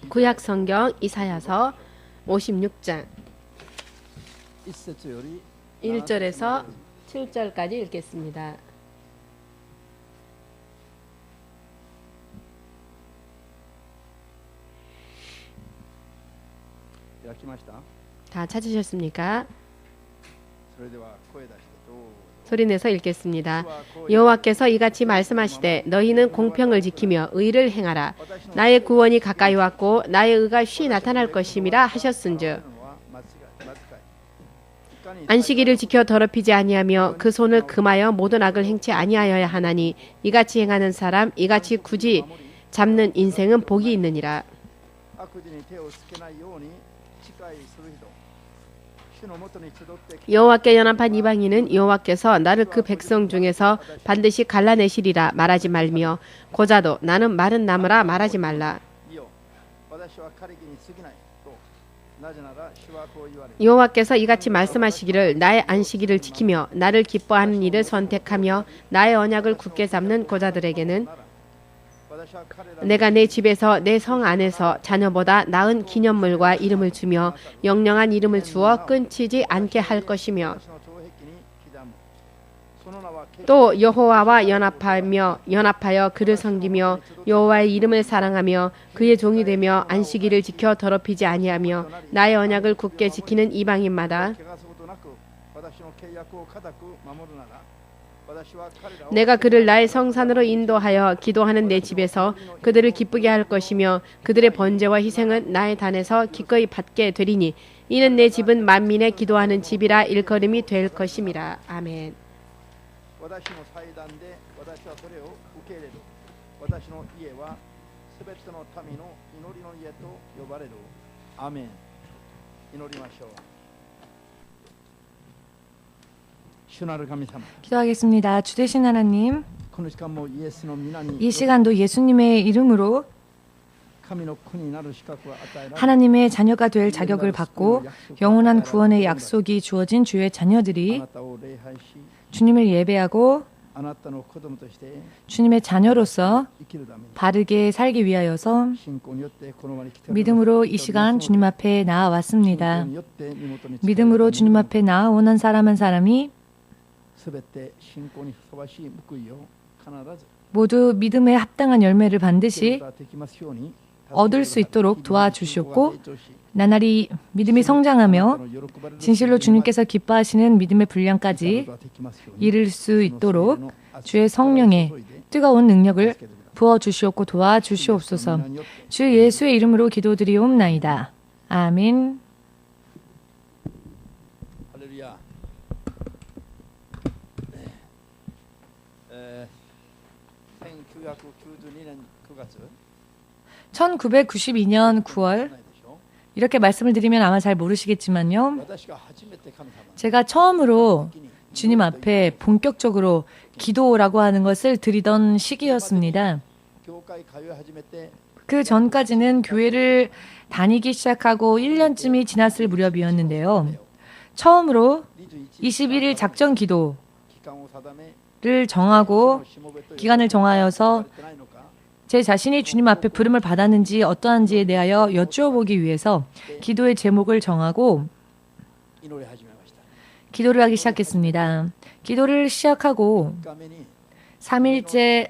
구약 성경 이사야서 56장 1절에서 7절까지 읽겠습니다. 다 찾으셨습니까? 소리내서 읽겠습니다. 여호와께서 이같이 말씀하시되 너희는 공평을 지키며 의를 행하라. 나의 구원이 가까이 왔고 나의 의가 쉬 나타날 것임이라 하셨은즉 안식일을 지켜 더럽히지 아니하며 그 손을 금하여 모든 악을 행치 아니하여야 하나니 이같이 행하는 사람 이같이 굳이 잡는 인생은 복이 있느니라. 여호와께 연합한 이방인은 여호와께서 나를 그 백성 중에서 반드시 갈라내시리라 말하지 말며 고자도 나는 마른 나무라 말하지 말라. 여호와께서 이같이 말씀하시기를 나의 안식일을 지키며 나를 기뻐하는 일을 선택하며 나의 언약을 굳게 잡는 고자들에게는 내가 내 집에서 내 성 안에서 자녀보다 나은 기념물과 이름을 주며 영영한 이름을 주어 끊치지 않게 할 것이며 또 여호와와 연합하여 그를 섬기며 여호와의 이름을 사랑하며 그의 종이 되며 안식일을 지켜 더럽히지 아니하며 나의 언약을 굳게 지키는 이방인마다 내가 그를 나의 성산으로 인도하여 기도하는 내 집에서 그들을 기쁘게 할 것이며 그들의 번제와 희생은 나의 단에서 기꺼이 받게 되리니 이는 내 집은 만민의 기도하는 집이라 일컬음이 될 것임이라. 아멘. 기도하겠습니다. 주되신 하나님, 이 시간도 예수님의 이름으로 하나님의 자녀가 될 자격을 받고 영원한 구원의 약속이 주어진 주의 자녀들이 주님을 예배하고 주님의 자녀로서 바르게 살기 위하여서 믿음으로 이 시간 주님 앞에 나아왔습니다. 믿음으로 주님 앞에 나아온 한 사람 한 사람이 모두 믿음에 합당한 열매를 반드시 얻을 수 있도록 도와주시옵고 나날이 믿음이 성장하며 진실로 주님께서 기뻐하시는 믿음의 분량까지 이룰 수 있도록 주의 성령의 뜨거운 능력을 부어주시옵고 도와주시옵소서. 주 예수의 이름으로 기도드리옵나이다. 아멘. (1992년 9월) 이렇게 말씀을 드리면 아마 잘 모르시겠지만요. 제가 처음으로 주님 앞에 본격적으로 기도라고 하는 것을 드리던 시기였습니다. 그 전까지는 교회를 다니기 시작하고 1년쯤이 지났을 무렵이었는데요. 처음으로 21일 작전 기도를 정하고 기간을 정하여서 제 자신이 주님 앞에 부름을 받았는지 어떠한지에 대하여 여쭈어보기 위해서 기도의 제목을 정하고 기도를 하기 시작했습니다. 기도를 시작하고 3일째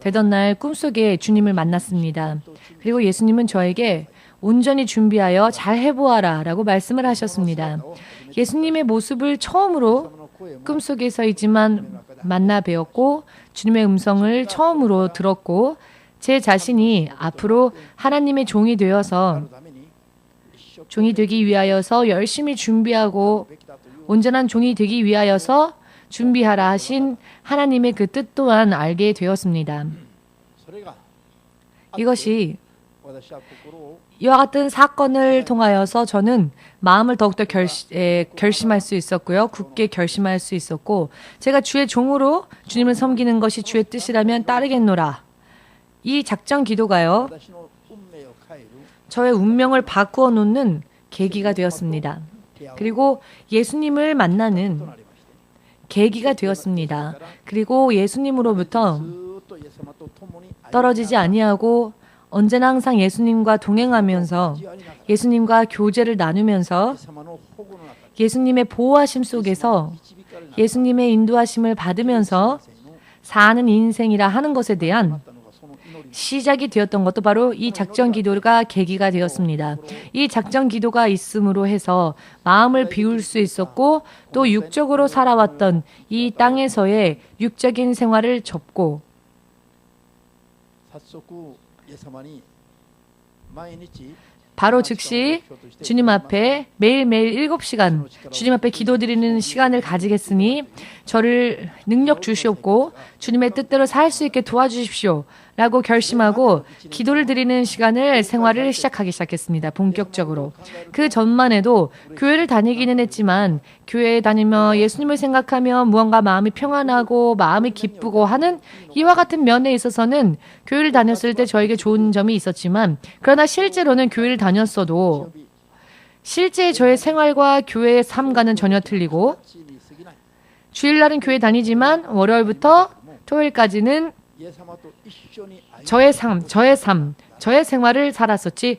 되던 날 꿈속에 주님을 만났습니다. 그리고 예수님은 저에게 온전히 준비하여 잘 해보아라 라고 말씀을 하셨습니다. 예수님의 모습을 처음으로 꿈속에서이지만 만나 뵈었고 주님의 음성을 처음으로 들었고 제 자신이 앞으로 하나님의 종이 되어서 종이 되기 위하여서 열심히 준비하고 온전한 종이 되기 위하여서 준비하라 하신 하나님의 그 뜻 또한 알게 되었습니다. 이것이 이와 같은 사건을 통하여서 저는 마음을 더욱더 결심할 수 있었고요. 굳게 결심할 수 있었고 제가 주의 종으로 주님을 섬기는 것이 주의 뜻이라면 따르겠노라. 이 작전 기도가요. 저의 운명을 바꾸어 놓는 계기가 되었습니다. 그리고 예수님을 만나는 계기가 되었습니다. 그리고 예수님으로부터 떨어지지 아니하고 언제나 항상 예수님과 동행하면서 예수님과 교제를 나누면서 예수님의 보호하심 속에서 예수님의 인도하심을 받으면서 사는 인생이라 하는 것에 대한 시작이 되었던 것도 바로 이 작전 기도가 계기가 되었습니다. 이 작전 기도가 있음으로 해서 마음을 비울 수 있었고 또 육적으로 살아왔던 이 땅에서의 육적인 생활을 접고 바로 즉시 주님 앞에 매일매일 7시간 주님 앞에 기도드리는 시간을 가지겠으니 저를 능력 주시옵고 주님의 뜻대로 살 수 있게 도와주십시오 라고 결심하고 기도를 드리는 생활을 시작했습니다. 본격적으로. 그 전만 해도 교회를 다니기는 했지만 교회에 다니며 예수님을 생각하며 무언가 마음이 평안하고 마음이 기쁘고 하는 이와 같은 면에 있어서는 교회를 다녔을 때 저에게 좋은 점이 있었지만 그러나 실제로는 교회를 다녔어도 실제 저의 생활과 교회의 삶과는 전혀 틀리고 주일날은 교회 다니지만 월요일부터 토요일까지는 저의 생활을 살았었지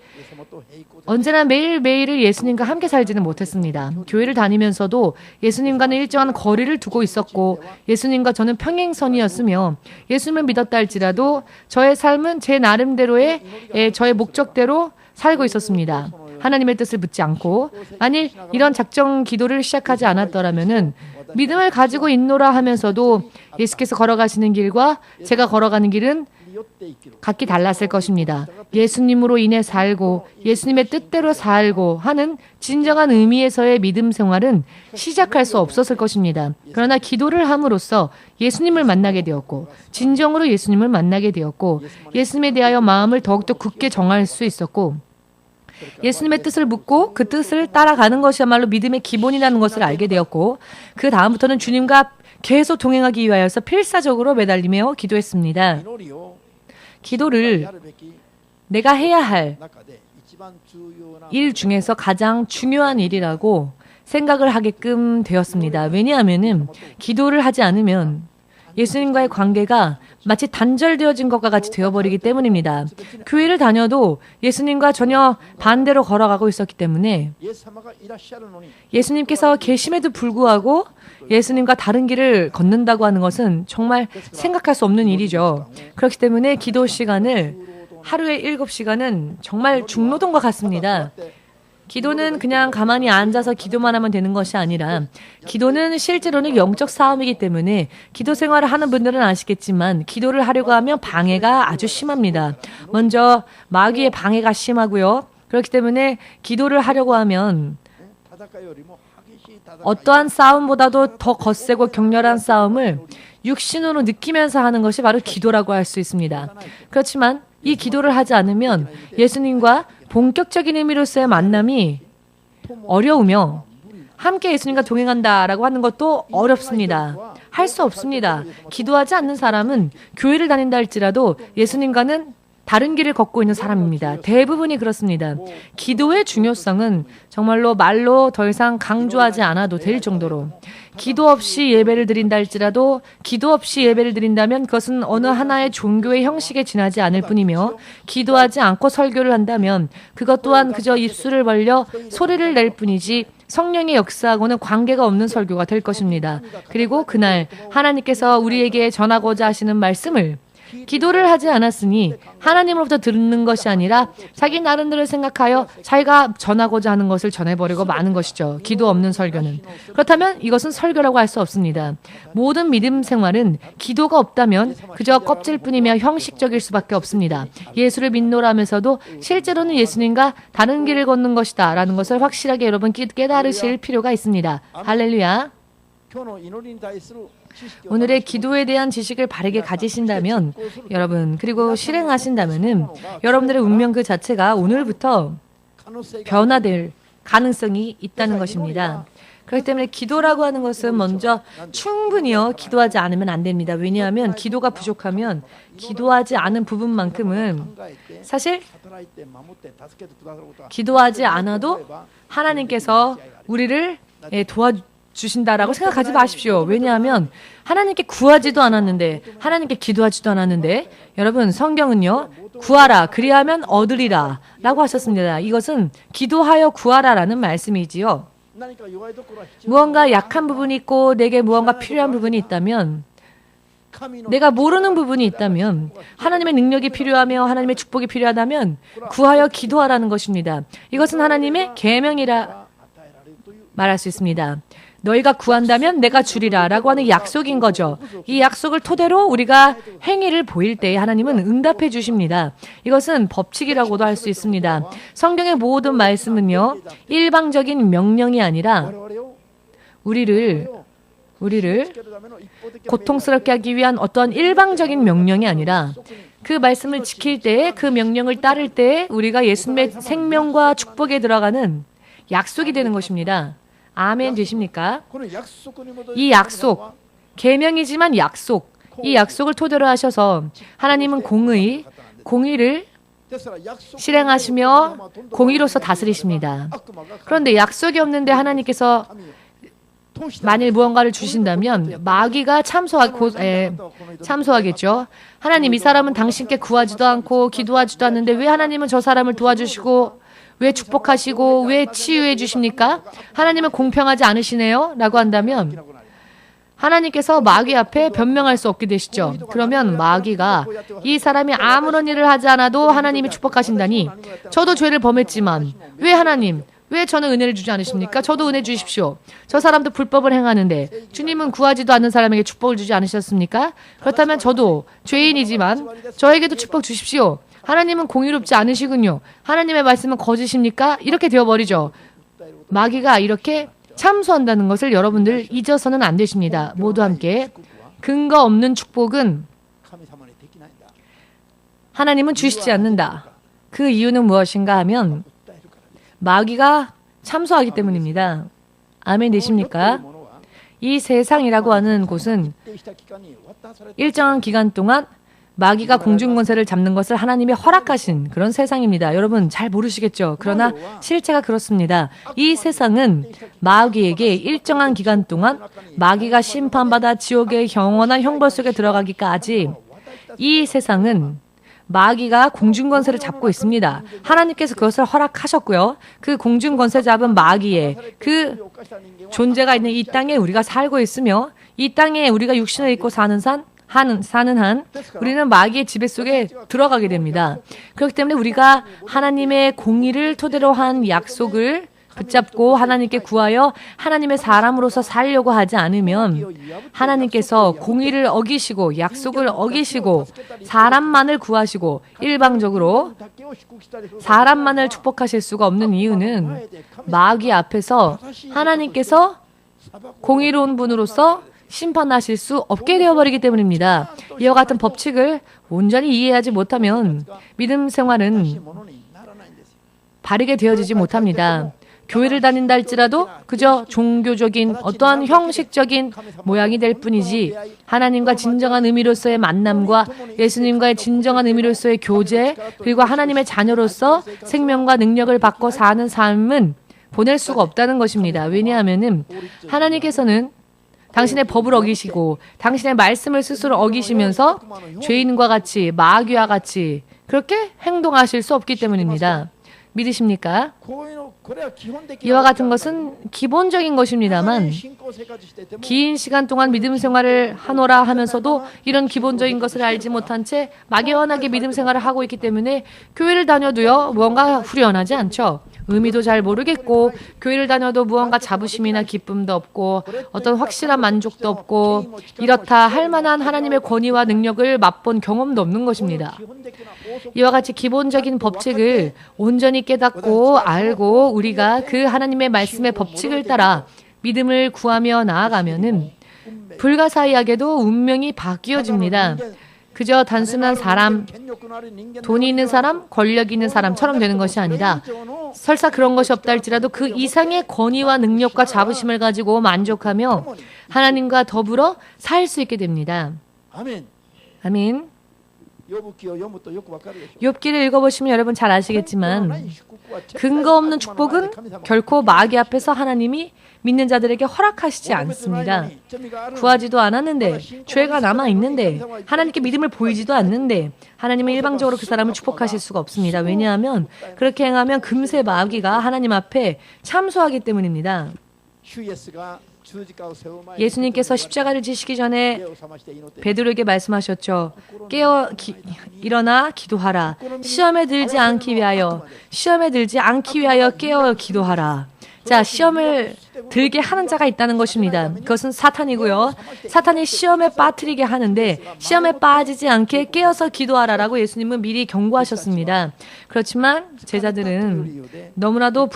언제나 매일매일을 예수님과 함께 살지는 못했습니다. 교회를 다니면서도 예수님과는 일정한 거리를 두고 있었고 예수님과 저는 평행선이었으며 예수님을 믿었다 할지라도 저의 삶은 제 나름대로의 저의 목적대로 살고 있었습니다. 하나님의 뜻을 묻지 않고 만일 이런 작정 기도를 시작하지 않았더라면은 믿음을 가지고 있노라 하면서도 예수께서 걸어가시는 길과 제가 걸어가는 길은 각기 달랐을 것입니다. 예수님으로 인해 살고 예수님의 뜻대로 살고 하는 진정한 의미에서의 믿음 생활은 시작할 수 없었을 것입니다. 그러나 기도를 함으로써 예수님을 만나게 되었고 진정으로 예수님을 만나게 되었고 예수님에 대하여 마음을 더욱더 굳게 정할 수 있었고 예수님의 뜻을 묻고 그 뜻을 따라가는 것이야말로 믿음의 기본이라는 것을 알게 되었고 그 다음부터는 주님과 계속 동행하기 위하여서 필사적으로 매달리며 기도했습니다. 기도를 내가 해야 할 일 중에서 가장 중요한 일이라고 생각을 하게끔 되었습니다. 왜냐하면 기도를 하지 않으면 예수님과의 관계가 마치 단절되어진 것과 같이 되어버리기 때문입니다. 교회를 다녀도 예수님과 전혀 반대로 걸어가고 있었기 때문에 예수님께서 계심에도 불구하고 예수님과 다른 길을 걷는다고 하는 것은 정말 생각할 수 없는 일이죠. 그렇기 때문에 기도 시간을 하루에 7시간은 정말 중노동과 같습니다. 기도는 그냥 가만히 앉아서 기도만 하면 되는 것이 아니라 기도는 실제로는 영적 싸움이기 때문에 기도 생활을 하는 분들은 아시겠지만 기도를 하려고 하면 방해가 아주 심합니다. 먼저 마귀의 방해가 심하고요. 그렇기 때문에 기도를 하려고 하면 어떠한 싸움보다도 더 거세고 격렬한 싸움을 육신으로 느끼면서 하는 것이 바로 기도라고 할 수 있습니다. 그렇지만 이 기도를 하지 않으면 예수님과 본격적인 의미로서의 만남이 어려우며 함께 예수님과 동행한다라고 하는 것도 어렵습니다. 할 수 없습니다. 기도하지 않는 사람은 교회를 다닌다 할지라도 예수님과는 다른 길을 걷고 있는 사람입니다. 대부분이 그렇습니다. 기도의 중요성은 정말로 말로 더 이상 강조하지 않아도 될 정도로 기도 없이 예배를 드린다 할지라도 기도 없이 예배를 드린다면 그것은 어느 하나의 종교의 형식에 지나지 않을 뿐이며 기도하지 않고 설교를 한다면 그것 또한 그저 입술을 벌려 소리를 낼 뿐이지 성령의 역사하고는 관계가 없는 설교가 될 것입니다. 그리고 그날 하나님께서 우리에게 전하고자 하시는 말씀을 기도를 하지 않았으니 하나님으로부터 듣는 것이 아니라 자기 나름대로 생각하여 자기가 전하고자 하는 것을 전해버리고 마는 것이죠. 기도 없는 설교는. 그렇다면 이것은 설교라고 할 수 없습니다. 모든 믿음 생활은 기도가 없다면 그저 껍질뿐이며 형식적일 수밖에 없습니다. 예수를 믿노라면서도 실제로는 예수님과 다른 길을 걷는 것이다 라는 것을 확실하게 여러분 깨달으실 필요가 있습니다. 할렐루야. 오늘의 기도에 대한 지식을 바르게 가지신다면 여러분 그리고 실행하신다면은 여러분들의 운명 그 자체가 오늘부터 변화될 가능성이 있다는 것입니다. 그렇기 때문에 기도라고 하는 것은 먼저 충분히요 기도하지 않으면 안 됩니다. 왜냐하면 기도가 부족하면 기도하지 않은 부분만큼은 사실 기도하지 않아도 하나님께서 우리를 주신다라고 생각하지 마십시오. 왜냐하면 하나님께 구하지도 않았는데, 하나님께 기도하지도 않았는데, 여러분 성경은요, 구하라 그리하면 얻으리라 라고 하셨습니다. 이것은 기도하여 구하라라는 말씀이지요. 무언가 약한 부분이 있고 내게 무언가 필요한 부분이 있다면, 내가 모르는 부분이 있다면, 하나님의 능력이 필요하며 하나님의 축복이 필요하다면 구하여 기도하라는 것입니다. 이것은 하나님의 계명이라 말할 수 있습니다. 너희가 구한다면 내가 주리라 라고 하는 약속인 거죠. 이 약속을 토대로 우리가 행위를 보일 때 하나님은 응답해 주십니다. 이것은 법칙이라고도 할 수 있습니다. 성경의 모든 말씀은요, 일방적인 명령이 아니라 우리를 고통스럽게 하기 위한 어떤 일방적인 명령이 아니라 그 말씀을 지킬 때에, 그 명령을 따를 때에 우리가 예수님의 생명과 축복에 들어가는 약속이 되는 것입니다. 아멘 되십니까? 이 약속, 계명이지만 약속, 이 약속을 토대로 하셔서 하나님은 공의를 실행하시며 공의로서 다스리십니다. 그런데 약속이 없는데 하나님께서 만일 무언가를 주신다면 마귀가 참소하겠죠. 하나님, 이 사람은 당신께 구하지도 않고 기도하지도 않는데 왜 하나님은 저 사람을 도와주시고 왜 축복하시고 왜 치유해 주십니까? 하나님은 공평하지 않으시네요? 라고 한다면 하나님께서 마귀 앞에 변명할 수 없게 되시죠. 그러면 마귀가 이 사람이 아무런 일을 하지 않아도 하나님이 축복하신다니, 저도 죄를 범했지만 왜 하나님, 왜 저는 은혜를 주지 않으십니까? 저도 은혜 주십시오. 저 사람도 불법을 행하는데 주님은 구하지도 않는 사람에게 축복을 주지 않으셨습니까? 그렇다면 저도 죄인이지만 저에게도 축복 주십시오. 하나님은 공의롭지 않으시군요. 하나님의 말씀은 거짓입니까? 이렇게 되어버리죠. 마귀가 이렇게 참소한다는 것을 여러분들 잊어서는 안 되십니다. 모두 함께. 근거 없는 축복은 하나님은 주시지 않는다. 그 이유는 무엇인가 하면 마귀가 참소하기 때문입니다. 아멘 되십니까? 이 세상이라고 하는 곳은 일정한 기간 동안 마귀가 공중권세를 잡는 것을 하나님이 허락하신 그런 세상입니다. 여러분 잘 모르시겠죠? 그러나 실체가 그렇습니다. 이 세상은 마귀에게 일정한 기간 동안 마귀가 심판받아 지옥의 영원한 형벌 속에 들어가기까지 이 세상은 마귀가 공중권세를 잡고 있습니다. 하나님께서 그것을 허락하셨고요. 그 공중권세 잡은 마귀의 그 존재가 있는 이 땅에 우리가 살고 있으며, 이 땅에 우리가 육신을 입고 사는 한 우리는 마귀의 지배 속에 들어가게 됩니다. 그렇기 때문에 우리가 하나님의 공의를 토대로 한 약속을 붙잡고 하나님께 구하여 하나님의 사람으로서 살려고 하지 않으면 하나님께서 공의를 어기시고 약속을 어기시고 사람만을 구하시고 일방적으로 사람만을 축복하실 수가 없는 이유는 마귀 앞에서 하나님께서 공의로운 분으로서 심판하실 수 없게 되어버리기 때문입니다. 이와 같은 법칙을 온전히 이해하지 못하면 믿음 생활은 바르게 되어지지 못합니다. 교회를 다닌다 할지라도 그저 종교적인 어떠한 형식적인 모양이 될 뿐이지 하나님과 진정한 의미로서의 만남과 예수님과의 진정한 의미로서의 교제, 그리고 하나님의 자녀로서 생명과 능력을 받고 사는 삶은 보낼 수가 없다는 것입니다. 왜냐하면 하나님께서는 당신의 법을 어기시고 당신의 말씀을 스스로 어기시면서 죄인과 같이 마귀와 같이 그렇게 행동하실 수 없기 때문입니다. 믿으십니까? 이와 같은 것은 기본적인 것입니다만 긴 시간 동안 믿음 생활을 하노라 하면서도 이런 기본적인 것을 알지 못한 채 막연하게 믿음 생활을 하고 있기 때문에 교회를 다녀도요 무언가 후련하지 않죠. 의미도 잘 모르겠고 교회를 다녀도 무언가 자부심이나 기쁨도 없고 어떤 확실한 만족도 없고 이렇다 할 만한 하나님의 권위와 능력을 맛본 경험도 없는 것입니다. 이와 같이 기본적인 법칙을 온전히 깨닫고 알고 우리가 그 하나님의 말씀의 법칙을 따라 믿음을 구하며 나아가면은 불가사의하게도 운명이 바뀌어집니다. 그저 단순한 사람, 돈이 있는 사람, 권력이 있는 사람처럼 되는 것이 아니라 설사 그런 것이 없다 할지라도 그 이상의 권위와 능력과 자부심을 가지고 만족하며 하나님과 더불어 살 수 있게 됩니다. 아멘. 욥기를 읽어보시면 여러분 잘 아시겠지만 근거 없는 축복은 결코 마귀 앞에서 하나님이 믿는 자들에게 허락하시지 않습니다. 구하지도 않았는데, 죄가 남아있는데, 하나님께 믿음을 보이지도 않는데, 하나님은 일방적으로 그 사람을 축복하실 수가 없습니다. 왜냐하면 그렇게 행하면 금세 마귀가 하나님 앞에 참소하기 때문입니다. 예수님께서 십자가를 지시기 전에 베드로에게 말씀하셨죠. 일어나 기도하라. 시험에 들지 않기 위하여 깨어 기도하라. 자, 시험을 들게 하는 자가 있다는 것입니다. 그것은 사탄이고요. 사탄이 시험에 빠뜨리게 하는데 시험에 빠지지 않게 깨어서 기도하라라고 예수님은 미리 경고하셨습니다. 그렇지만 제자들은 너무나도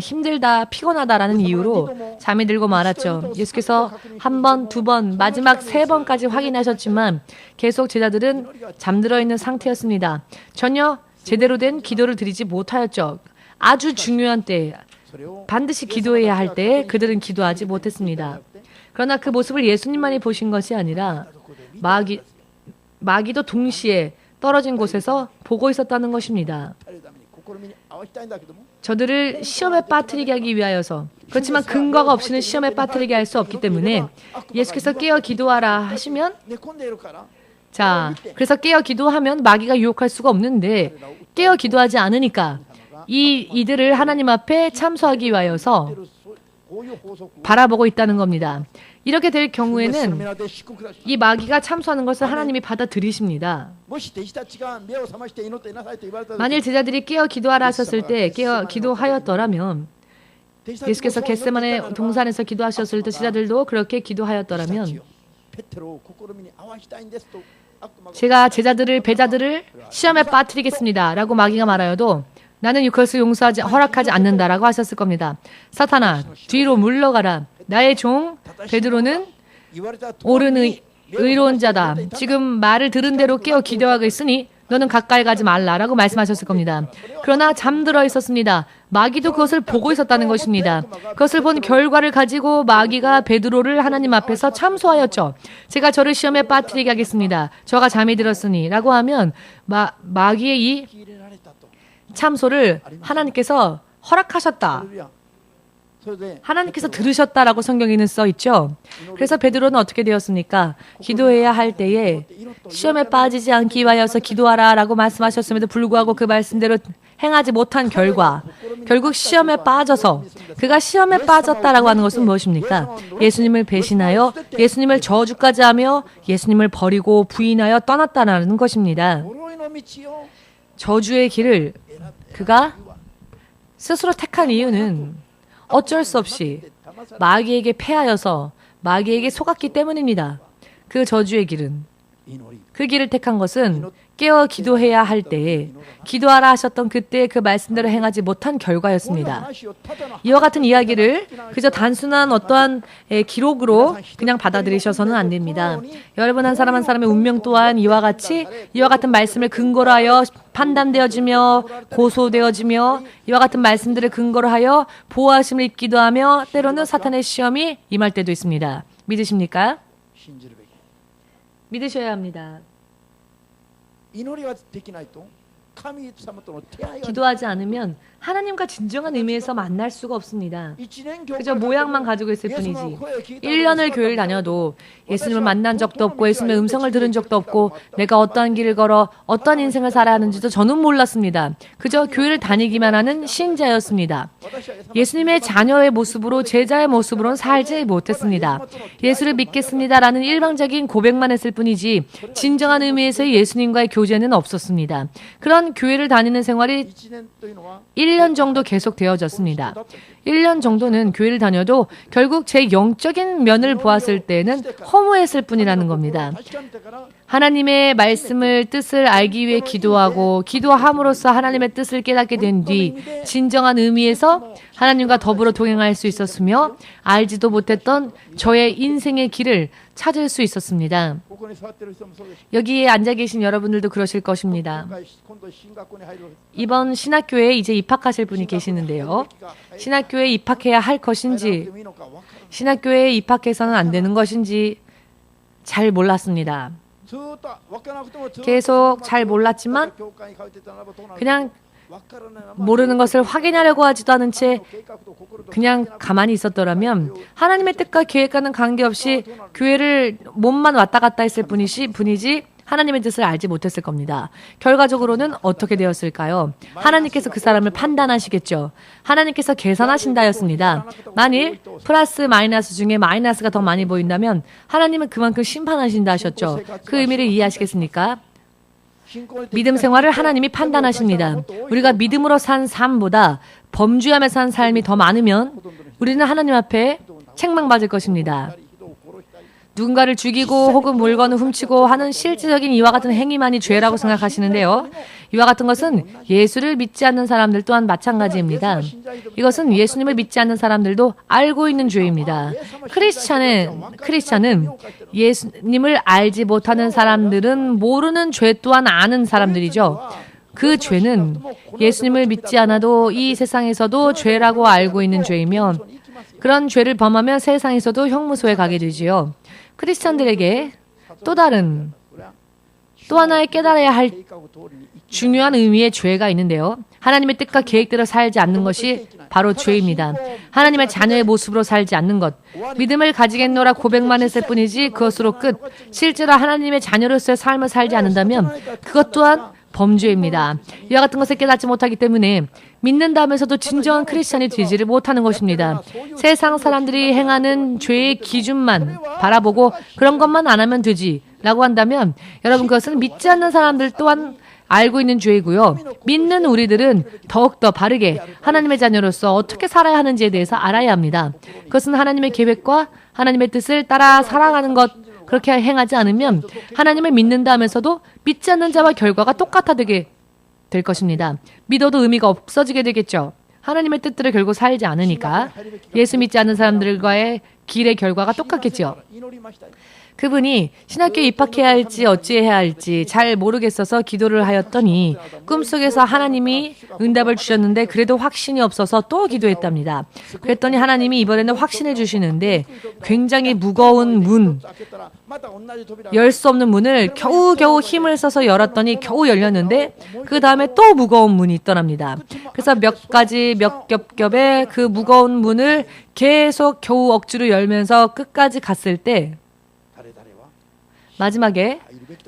힘들다, 피곤하다라는 이유로 잠이 들고 말았죠. 예수께서 한 번, 두 번, 마지막 3번까지 확인하셨지만 계속 제자들은 잠들어 있는 상태였습니다. 전혀 제대로 된 기도를 드리지 못하였죠. 아주 중요한 때, 반드시 기도해야 할 때 그들은 기도하지 못했습니다. 그러나 그 모습을 예수님만이 보신 것이 아니라 마귀도 동시에 떨어진 곳에서 보고 있었다는 것입니다. 저들을 시험에 빠뜨리게 하기 위하여서, 그렇지만 근거가 없이는 시험에 빠뜨리게 할 수 없기 때문에 예수께서 깨어 기도하라 하시면, 자, 그래서 깨어 기도하면 마귀가 유혹할 수가 없는데 깨어 기도하지 않으니까 이들을 하나님 앞에 참소하기 위하여서 바라보고 있다는 겁니다. 이렇게 될 경우에는 이 마귀가 참소하는 것을 하나님이 받아들이십니다. 만일 제자들이 깨어 기도하라 하셨을 때 깨어 기도하였더라면, 예수께서 겟세마네 동산에서 기도하셨을 때 제자들도 그렇게 기도하였더라면, 제가 배자들을 시험에 빠뜨리겠습니다 라고 마귀가 말하여도 나는 그것을 허락하지 않는다라고 하셨을 겁니다. 사탄아, 뒤로 물러가라. 나의 종 베드로는 옳은 의로운 자다. 지금 말을 들은 대로 깨어 기도하고 있으니 너는 가까이 가지 말라라고 말씀하셨을 겁니다. 그러나 잠들어 있었습니다. 마귀도 그것을 보고 있었다는 것입니다. 그것을 본 결과를 가지고 마귀가 베드로를 하나님 앞에서 참소하였죠. 제가 저를 시험에 빠뜨리게 하겠습니다. 저가 잠이 들었으니 라고 하면 마귀의 이 참소를 하나님께서 허락하셨다. 하나님께서 들으셨다라고 성경에는 써 있죠. 그래서 베드로는 어떻게 되었습니까? 기도해야 할 때에 시험에 빠지지 않기 위하여서 기도하라라고 말씀하셨음에도 불구하고 그 말씀대로 행하지 못한 결국 시험에 빠져서, 그가 시험에 빠졌다라고 하는 것은 무엇입니까? 예수님을 배신하여 예수님을 저주까지 하며 예수님을 버리고 부인하여 떠났다는 것입니다. 저주의 길을 그가 스스로 택한 이유는 어쩔 수 없이 마귀에게 패하여서 마귀에게 속았기 때문입니다. 그 저주의 길은, 그 길을 택한 것은 깨어 기도해야 할 때에 기도하라 하셨던 그때 그 말씀대로 행하지 못한 결과였습니다. 이와 같은 이야기를 그저 단순한 어떠한 기록으로 그냥 받아들이셔서는 안 됩니다. 여러분 한 사람의 운명 또한 이와 같은 말씀을 근거로 하여 판단되어지며 고소되어지며 이와 같은 말씀들을 근거로 하여 보호하심을 입기도 하며 때로는 사탄의 시험이 임할 때도 있습니다. 믿으십니까? 믿으셔야 합니다. 기도하지 않으면 하나님과 진정한 의미에서 만날 수가 없습니다. 그저 모양만 가지고 있을 뿐이지. 1년을 교회를 다녀도 예수님을 만난 적도 없고 예수님의 음성을 들은 적도 없고 내가 어떠한 길을 걸어 어떠한 인생을 살아야 하는지도 저는 몰랐습니다. 그저 교회를 다니기만 하는 신자였습니다. 예수님의 자녀의 모습으로, 제자의 모습으로는 살지 못했습니다. 예수를 믿겠습니다라는 일방적인 고백만 했을 뿐이지 진정한 의미에서의 예수님과의 교제는 없었습니다. 그런 교회를 다니는 생활이 1년 정도 계속되어졌습니다. 1년 정도는 교회를 다녀도 결국 제 영적인 면을 보았을 때는 허무했을 뿐이라는 겁니다. 하나님의 말씀을 뜻을 알기 위해 기도함으로써 하나님의 뜻을 깨닫게 된 뒤 진정한 의미에서 하나님과 더불어 동행할 수 있었으며 알지도 못했던 저의 인생의 길을 찾을 수 있었습니다. 여기에 앉아 계신 여러분들도 그러실 것입니다. 이번 신학교에 이제 입학하실 분이 계시는데요. 신학교에 입학해야 할 것인지, 신학교에 입학해서는 안 되는 것인지 잘 몰랐습니다. 계속 잘 몰랐지만 그냥 모르는 것을 확인하려고 하지도 않은 채 그냥 가만히 있었더라면 하나님의 뜻과 계획과는 관계없이 교회를 몸만 왔다 갔다 했을 뿐이지 하나님의 뜻을 알지 못했을 겁니다. 결과적으로는 어떻게 되었을까요? 하나님께서 그 사람을 판단하시겠죠. 하나님께서 계산하신다였습니다. 만일 플러스 마이너스 중에 마이너스가 더 많이 보인다면 하나님은 그만큼 심판하신다 하셨죠. 그 의미를 이해하시겠습니까? 믿음 생활을 하나님이 판단하십니다. 우리가 믿음으로 산 삶보다 범죄하며 산 삶이 더 많으면 우리는 하나님 앞에 책망받을 것입니다. 누군가를 죽이고 혹은 물건을 훔치고 하는 실질적인 이와 같은 행위만이 죄라고 생각하시는데요. 이와 같은 것은 예수를 믿지 않는 사람들 또한 마찬가지입니다. 이것은 예수님을 믿지 않는 사람들도 알고 있는 죄입니다. 크리스찬은 예수님을 알지 못하는 사람들은 모르는 죄 또한 아는 사람들이죠. 그 죄는 예수님을 믿지 않아도 이 세상에서도 죄라고 알고 있는 죄이며 그런 죄를 범하면 세상에서도 형무소에 가게 되지요. 크리스찬들에게 또 하나의 깨달아야 할 중요한 의미의 죄가 있는데요. 하나님의 뜻과 계획대로 살지 않는 것이 바로 죄입니다. 하나님의 자녀의 모습으로 살지 않는 것. 믿음을 가지겠노라 고백만 했을 뿐이지 그것으로 끝. 실제로 하나님의 자녀로서의 삶을 살지 않는다면 그것 또한 범죄입니다. 이와 같은 것을 깨닫지 못하기 때문에 믿는다면서도 진정한 크리스찬이 되지를 못하는 것입니다. 세상 사람들이 행하는 죄의 기준만 바라보고 그런 것만 안 하면 되지 라고 한다면 여러분 그것은 믿지 않는 사람들 또한 알고 있는 죄이고요. 믿는 우리들은 더욱더 바르게 하나님의 자녀로서 어떻게 살아야 하는지에 대해서 알아야 합니다. 그것은 하나님의 계획과 하나님의 뜻을 따라 살아가는 것 그렇게 행하지 않으면 하나님을 믿는다 하면서도 믿지 않는 자와 결과가 똑같아 되게 될 것입니다. 믿어도 의미가 없어지게 되겠죠. 하나님의 뜻들을 결국 살지 않으니까 예수 믿지 않는 사람들과의 길의 결과가 똑같겠죠. 그분이 신학교에 입학해야 할지 어찌해야 할지 잘 모르겠어서 기도를 하였더니 꿈속에서 하나님이 응답을 주셨는데 그래도 확신이 없어서 또 기도했답니다. 그랬더니 하나님이 이번에는 확신을 주시는데 굉장히 무거운 문, 열 수 없는 문을 겨우겨우 힘을 써서 열었더니 겨우 열렸는데 그 다음에 또 무거운 문이 있더랍니다. 그래서 몇 겹겹의 그 무거운 문을 계속 겨우 억지로 열면서 끝까지 갔을 때 마지막에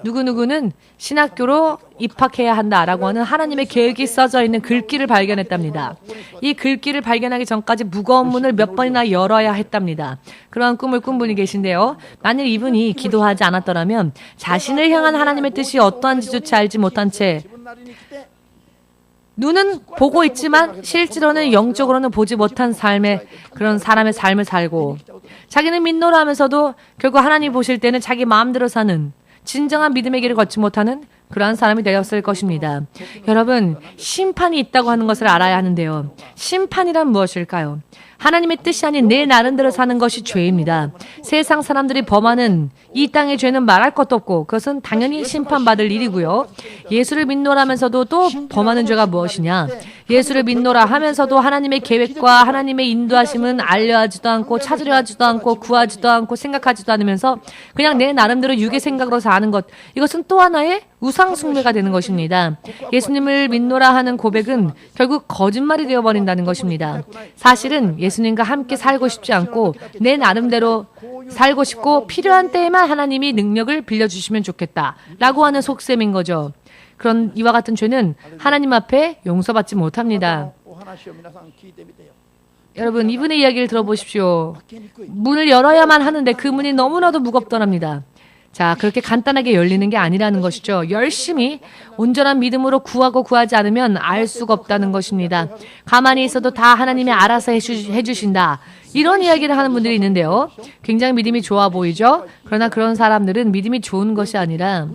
누구누구는 신학교로 입학해야 한다라고 하는 하나님의 계획이 써져 있는 글귀를 발견했답니다. 이 글귀를 발견하기 전까지 무거운 문을 몇 번이나 열어야 했답니다. 그러한 꿈을 꾼 분이 계신데요. 만일 이분이 기도하지 않았더라면 자신을 향한 하나님의 뜻이 어떠한지조차 알지 못한 채 눈은 보고 있지만 실제로는 영적으로는 보지 못한 그런 사람의 삶을 살고 자기는 믿노라 하면서도 결국 하나님 보실 때는 자기 마음대로 사는 진정한 믿음의 길을 걷지 못하는 그러한 사람이 되었을 것입니다. 여러분, 심판이 있다고 하는 것을 알아야 하는데요. 심판이란 무엇일까요? 하나님의 뜻이 아닌 내 나름대로 사는 것이 죄입니다. 세상 사람들이 범하는 이 땅의 죄는 말할 것도 없고 그것은 당연히 심판받을 일이고요. 예수를 믿노라면서도 또 범하는 죄가 무엇이냐? 예수를 믿노라 하면서도 하나님의 계획과 하나님의 인도하심은 알려하지도 않고 찾으려 하지도 않고 구하지도 않고 생각하지도 않으면서 그냥 내 나름대로 육의 생각으로 사는 것. 이것은 또 하나의 우상 숭배가 되는 것입니다. 예수님을 믿노라 하는 고백은 결국 거짓말이 되어버린다는 것입니다. 사실은 예수님과 함께 살고 싶지 않고 내 나름대로 살고 싶고 필요한 때에만 하나님이 능력을 빌려주시면 좋겠다 라고 하는 속셈인 거죠. 그런 이와 같은 죄는 하나님 앞에 용서받지 못합니다. 여러분, 이분의 이야기를 들어보십시오. 문을 열어야만 하는데 그 문이 너무나도 무겁더랍니다. 자, 그렇게 간단하게 열리는 게 아니라는 것이죠. 열심히 온전한 믿음으로 구하고 구하지 않으면 알 수가 없다는 것입니다. 가만히 있어도 다 하나님이 알아서 해주신다. 이런 이야기를 하는 분들이 있는데요. 굉장히 믿음이 좋아 보이죠? 그러나 그런 사람들은 믿음이 좋은 것이 아니라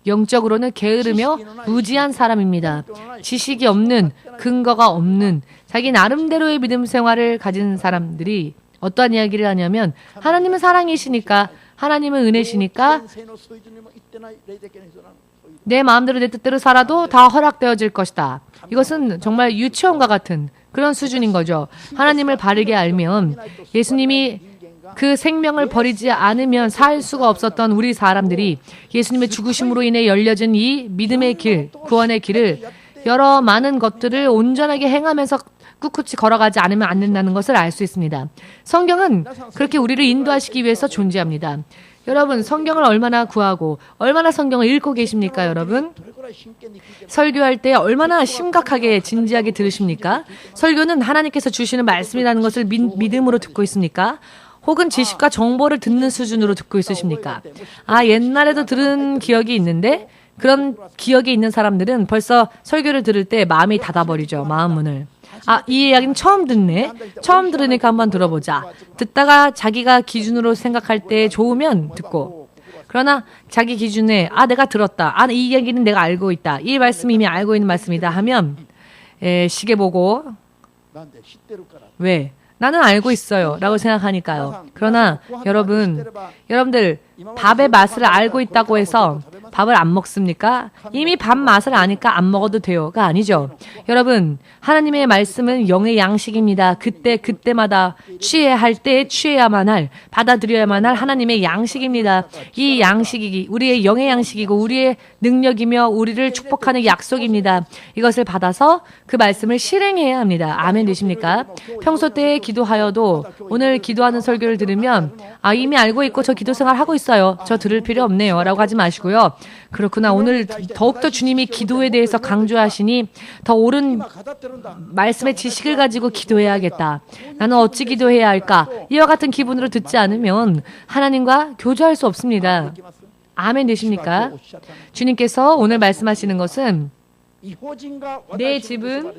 영적으로는 게으르며 무지한 사람입니다. 지식이 없는, 근거가 없는 자기 나름대로의 믿음 생활을 가진 사람들이 어떠한 이야기를 하냐면 하나님은 사랑이시니까 하나님은 은혜시니까 내 마음대로 내 뜻대로 살아도 다 허락되어질 것이다. 이것은 정말 유치원과 같은 그런 수준인 거죠. 하나님을 바르게 알면 예수님이 그 생명을 버리지 않으면 살 수가 없었던 우리 사람들이 예수님의 죽으심으로 인해 열려진 이 믿음의 길, 구원의 길을 여러 많은 것들을 온전하게 행하면서 꿋꿋이 걸어가지 않으면 안 된다는 것을 알 수 있습니다. 성경은 그렇게 우리를 인도하시기 위해서 존재합니다. 여러분, 성경을 얼마나 구하고 얼마나 성경을 읽고 계십니까, 여러분? 설교할 때 얼마나 심각하게 진지하게 들으십니까? 설교는 하나님께서 주시는 말씀이라는 것을 믿음으로 듣고 있습니까? 혹은 지식과 정보를 듣는 수준으로 듣고 있으십니까? 옛날에도 들은 기억이 있는데 그런 기억이 있는 사람들은 벌써 설교를 들을 때 마음이 닫아버리죠. 마음 문을. 이 이야기는 처음 듣네. 처음 들으니까 한번 들어보자. 듣다가 자기가 기준으로 생각할 때 좋으면 듣고, 그러나 자기 기준에 내가 들었다. 이 이야기는 내가 알고 있다. 이 말씀이 이미 알고 있는 말씀이다 하면 시계 보고 왜? 나는 알고 있어요 라고 생각하니까요. 그러나 여러분들 밥의 맛을 알고 있다고 해서 밥을 안 먹습니까? 이미 밥 맛을 아니까 안 먹어도 돼요가 아니죠. 여러분, 하나님의 말씀은 영의 양식입니다. 그때마다 취해야 할 때 취해야만 할, 받아들여야만 할 하나님의 양식입니다. 이 양식이 우리의 영의 양식이고 우리의 능력이며 우리를 축복하는 약속입니다. 이것을 받아서 그 말씀을 실행해야 합니다. 아멘 되십니까? 평소 때 기도하여도 오늘 기도하는 설교를 들으면 이미 알고 있고 저 기도 생활 하고 있어요. 저 들을 필요 없네요 라고 하지 마시고요. 그렇구나. 오늘 더욱더 주님이 기도에 대해서 강조하시니 더 옳은 말씀의 지식을 가지고 기도해야겠다. 나는 어찌 기도해야 할까? 이와 같은 기분으로 듣지 않으면 하나님과 교제할 수 없습니다. 아멘 되십니까? 주님께서 오늘 말씀하시는 것은 내 집은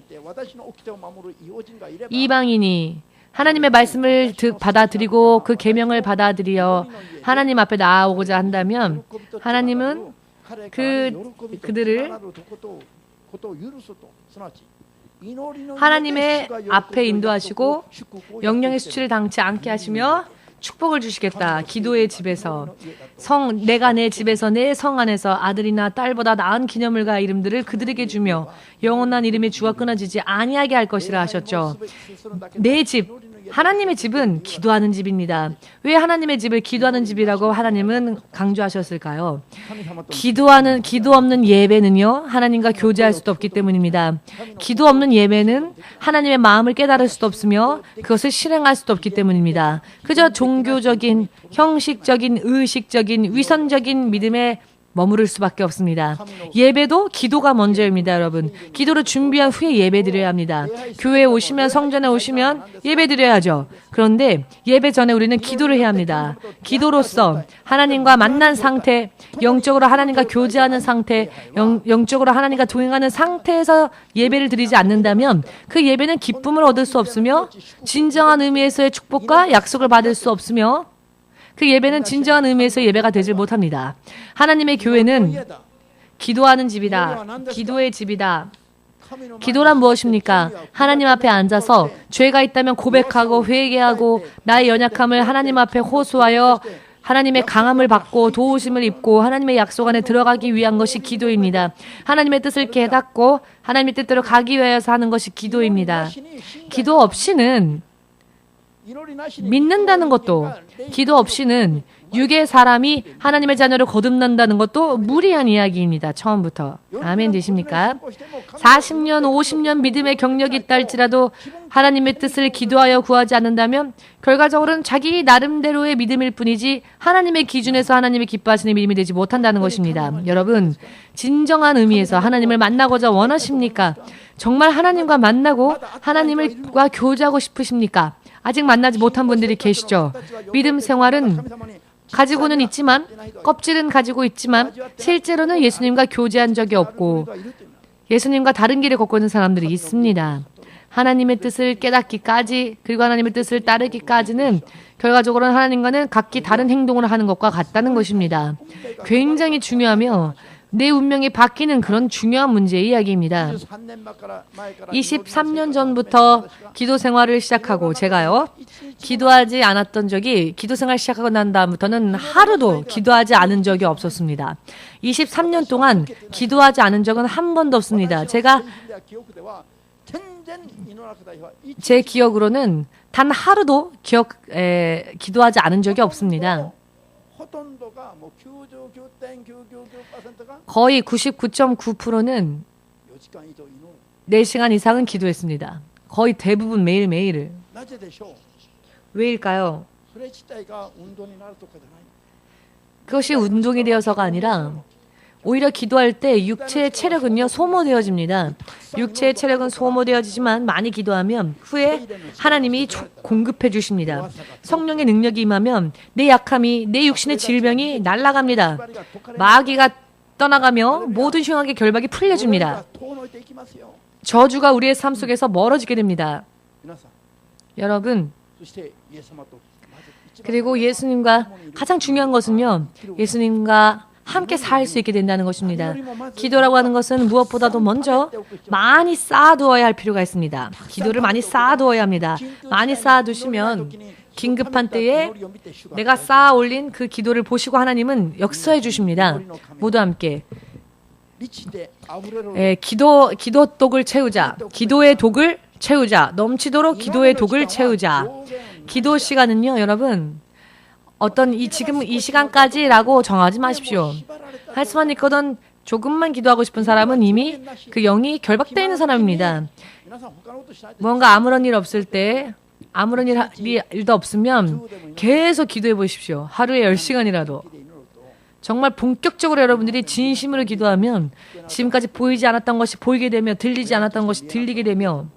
이방인이 하나님의 말씀을 받아들이고 그 계명을 받아들여 하나님 앞에 나아오고자 한다면 하나님은 그들을 하나님의 앞에 인도하시고 영령의 수치를 당치 않게 하시며 축복을 주시겠다. 기도의 집에서 내가 내 집에서 내 성 안에서 아들이나 딸보다 나은 기념물과 이름들을 그들에게 주며 영원한 이름의 주가 끊어지지 아니하게 할 것이라 하셨죠. 내 집, 하나님의 집은 기도하는 집입니다. 왜 하나님의 집을 기도하는 집이라고 하나님은 강조하셨을까요? 기도 없는 예배는요, 하나님과 교제할 수도 없기 때문입니다. 기도 없는 예배는 하나님의 마음을 깨달을 수도 없으며 그것을 실행할 수도 없기 때문입니다. 그저 종교적인, 형식적인, 의식적인, 위선적인 믿음에 머무를 수밖에 없습니다. 예배도 기도가 먼저입니다, 여러분. 기도를 준비한 후에 예배 드려야 합니다. 교회에 오시면, 성전에 오시면 예배 드려야죠. 그런데 예배 전에 우리는 기도를 해야 합니다. 기도로서 하나님과 만난 상태, 영적으로 하나님과 교제하는 상태, 영적으로 하나님과 동행하는 상태에서 예배를 드리지 않는다면 그 예배는 기쁨을 얻을 수 없으며 진정한 의미에서의 축복과 약속을 받을 수 없으며 그 예배는 진정한 의미에서 예배가 되질 못합니다. 하나님의 교회는 기도하는 집이다. 기도의 집이다. 기도란 무엇입니까? 하나님 앞에 앉아서 죄가 있다면 고백하고 회개하고 나의 연약함을 하나님 앞에 호소하여 하나님의 강함을 받고 도우심을 입고 하나님의 약속 안에 들어가기 위한 것이 기도입니다. 하나님의 뜻을 깨닫고 하나님의 뜻대로 가기 위해서 하는 것이 기도입니다. 기도 없이는 믿는다는 것도, 기도 없이는 육의 사람이 하나님의 자녀를 거듭난다는 것도 무리한 이야기입니다. 처음부터. 아멘 되십니까? 40년, 50년 믿음의 경력이 있다 할지라도 하나님의 뜻을 기도하여 구하지 않는다면 결과적으로는 자기 나름대로의 믿음일 뿐이지 하나님의 기준에서 하나님의 기뻐하시는 믿음이 되지 못한다는 것입니다. 여러분, 진정한 의미에서 하나님을 만나고자 원하십니까? 정말 하나님과 만나고 하나님과 교제하고 싶으십니까? 아직 만나지 못한 분들이 계시죠. 믿음 생활은 가지고는 있지만, 껍질은 가지고 있지만 실제로는 예수님과 교제한 적이 없고 예수님과 다른 길을 걷고 있는 사람들이 있습니다. 하나님의 뜻을 깨닫기까지, 그리고 하나님의 뜻을 따르기까지는 결과적으로는 하나님과는 각기 다른 행동을 하는 것과 같다는 것입니다. 굉장히 중요하며 내 운명이 바뀌는 그런 중요한 문제의 이야기입니다. 23년 전부터 기도 생활을 시작하고 제가요, 기도하지 않았던 적이, 기도 생활 시작하고 난 다음부터는 하루도 기도하지 않은 적이 없었습니다. 23년 동안 기도하지 않은 적은 한 번도 없습니다. 제가 제 기억으로는 단 하루도 기도하지 않은 적이 없습니다. 거의 99.9%는 4시간 이상은 기도했습니다. 거의 대부분 매일매일. 왜일까요? 그것이 운동이 되어서가 아니라 오히려 기도할 때 육체의 체력은요 소모되어집니다. 육체의 체력은 소모되어지지만 많이 기도하면 후에 하나님이 공급해 주십니다. 성령의 능력이 임하면 내 약함이, 내 육신의 질병이 날아갑니다. 마귀가 떠나가며 모든 흉악의 결박이 풀려집니다. 저주가 우리의 삶 속에서 멀어지게 됩니다. 여러분, 그리고 예수님과 가장 중요한 것은요, 예수님과 함께 살 수 있게 된다는 것입니다. 기도라고 하는 것은 무엇보다도 먼저 많이 쌓아두어야 할 필요가 있습니다. 기도를 많이 쌓아두어야 합니다. 많이 쌓아두시면 긴급한 때에 내가 쌓아 올린 그 기도를 보시고 하나님은 역사해 주십니다. 모두 함께 기도 독을 채우자. 기도의 독을 채우자. 넘치도록 기도의 독을 채우자. 기도 시간은요, 여러분, 어떤 지금 이 시간까지라고 정하지 마십시오. 할 수만 있거든 조금만 기도하고 싶은 사람은 이미 그 영이 결박되어 있는 사람입니다. 뭔가 아무런 일 없을 때, 아무런 일도 없으면 계속 기도해 보십시오. 하루에 10시간이라도. 정말 본격적으로 여러분들이 진심으로 기도하면 지금까지 보이지 않았던 것이 보이게 되며 들리지 않았던 것이 들리게 되며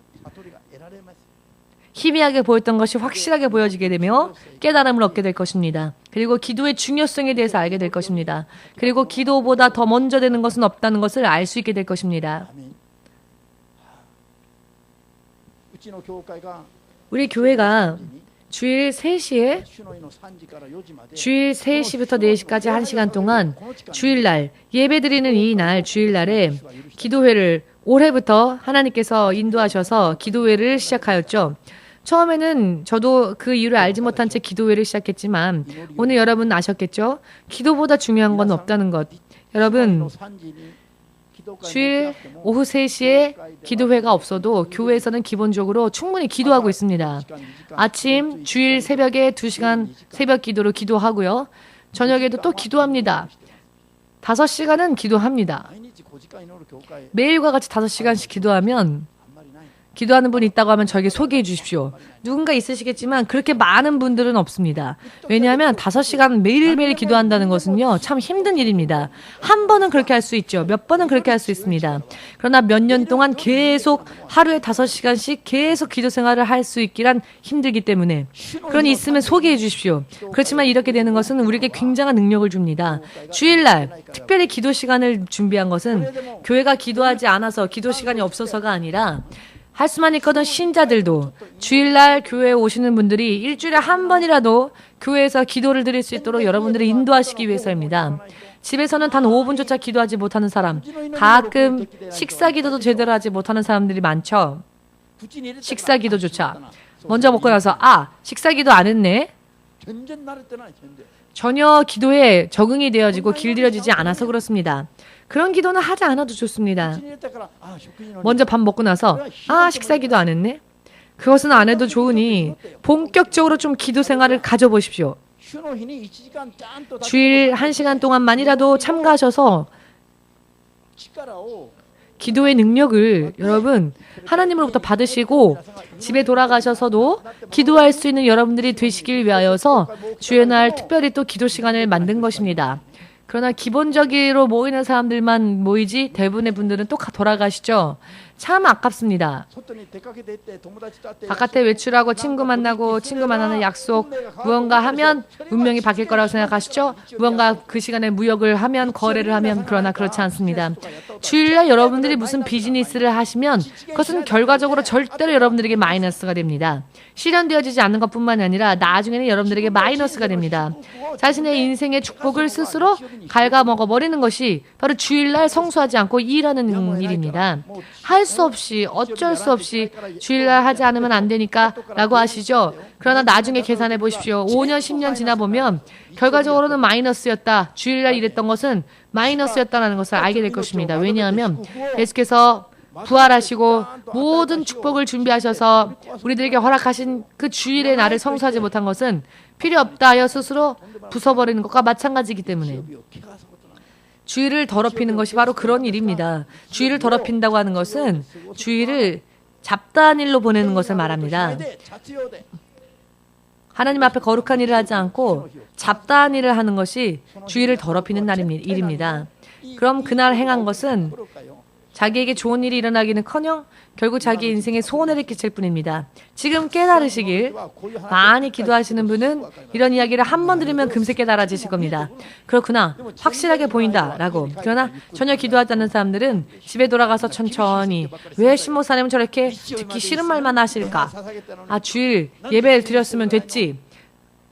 희미하게 보였던 것이 확실하게 보여지게 되며 깨달음을 얻게 될 것입니다. 그리고 기도의 중요성에 대해서 알게 될 것입니다. 그리고 기도보다 더 먼저 되는 것은 없다는 것을 알 수 있게 될 것입니다. 우리 교회가 주일 3시부터 4시까지 1시간 동안 주일날 예배드리는 이 날 주일날에 기도회를 올해부터 하나님께서 인도하셔서 기도회를 시작하였죠. 처음에는 저도 그 이유를 알지 못한 채 기도회를 시작했지만 오늘 여러분 아셨겠죠? 기도보다 중요한 건 없다는 것. 여러분, 주일 오후 3시에 기도회가 없어도 교회에서는 기본적으로 충분히 기도하고 있습니다. 아침, 주일 새벽에 2시간 새벽 기도로 기도하고요. 저녁에도 또 기도합니다. 5시간은 기도합니다. 매일과 같이 5시간씩 기도하면 기도하는 분이 있다고 하면 저에게 소개해 주십시오. 누군가 있으시겠지만 그렇게 많은 분들은 없습니다. 왜냐하면 5시간 매일매일 기도한다는 것은요, 참 힘든 일입니다. 한 번은 그렇게 할 수 있죠. 몇 번은 그렇게 할 수 있습니다. 그러나 몇 년 동안 계속 하루에 5시간씩 계속 기도 생활을 할 수 있기란 힘들기 때문에 그러니 있으면 소개해 주십시오. 그렇지만 이렇게 되는 것은 우리에게 굉장한 능력을 줍니다. 주일날 특별히 기도 시간을 준비한 것은 교회가 기도하지 않아서 기도 시간이 없어서가 아니라 할 수만 있거든 신자들도 주일날 교회에 오시는 분들이 일주일에 한 번이라도 교회에서 기도를 드릴 수 있도록 여러분들을 인도하시기 위해서입니다. 집에서는 단 5분조차 기도하지 못하는 사람, 가끔 식사 기도도 제대로 하지 못하는 사람들이 많죠. 식사 기도조차. 먼저 먹고 나서 식사 기도 안 했네. 전혀 기도에 적응이 되어지고 길들여지지 않아서 그렇습니다. 그런 기도는 하지 않아도 좋습니다. 먼저 밥 먹고 나서 식사 기도 안 했네? 그것은 안 해도 좋으니 본격적으로 좀 기도 생활을 가져보십시오. 주일 1시간 동안만이라도 참가하셔서 기도의 능력을 여러분 하나님으로부터 받으시고 집에 돌아가셔서도 기도할 수 있는 여러분들이 되시길 위하여서 주의 날 특별히 또 기도 시간을 만든 것입니다. 그러나 기본적으로 모이는 사람들만 모이지 대부분의 분들은 또 돌아가시죠. 참 아깝습니다. 바깥에 외출하고 친구 만나는 약속 무언가 하면 운명이 바뀔 거라고 생각하시죠? 무언가 그 시간에 무역을 하면 거래를 하면 그러나 그렇지 않습니다. 주일날 여러분들이 무슨 비즈니스를 하시면 그것은 결과적으로 절대로 여러분들에게 마이너스가 됩니다. 실현되어지지 않는 것뿐만 아니라 나중에는 여러분들에게 마이너스가 됩니다. 자신의 인생의 축복을 스스로 갉아먹어버리는 것이 바로 주일날 성수하지 않고 일하는 일입니다. 할 수 없이 어쩔 수 없이 주일날 하지 않으면 안 되니까 라고 하시죠. 그러나 나중에 계산해 보십시오. 5년 10년 지나 보면 결과적으로는 마이너스였다. 주일날 일했던 것은 마이너스였다는 것을 알게 될 것입니다. 왜냐하면 예수께서 부활하시고 모든 축복을 준비하셔서 우리들에게 허락하신 그 주일의 날을 성수하지 못한 것은 필요 없다 하여 스스로 부숴버리는 것과 마찬가지이기 때문에 주일을 더럽히는 것이 바로 그런 일입니다. 주일을 더럽힌다고 하는 것은 주일을 잡다한 일로 보내는 것을 말합니다. 하나님 앞에 거룩한 일을 하지 않고 잡다한 일을 하는 것이 주일을 더럽히는 일입니다. 그럼 그날 행한 것은 자기에게 좋은 일이 일어나기는커녕 결국 자기 인생에 소원을 끼칠 뿐입니다. 지금 깨달으시길 많이 기도하시는 분은 이런 이야기를 한 번 들으면 금세 깨달아지실 겁니다. 그렇구나. 확실하게 보인다라고. 그러나 전혀 기도하지 않는 사람들은 집에 돌아가서 천천히 왜 신목사님은 저렇게 듣기 싫은 말만 하실까? 아, 주일 예배 드렸으면 됐지.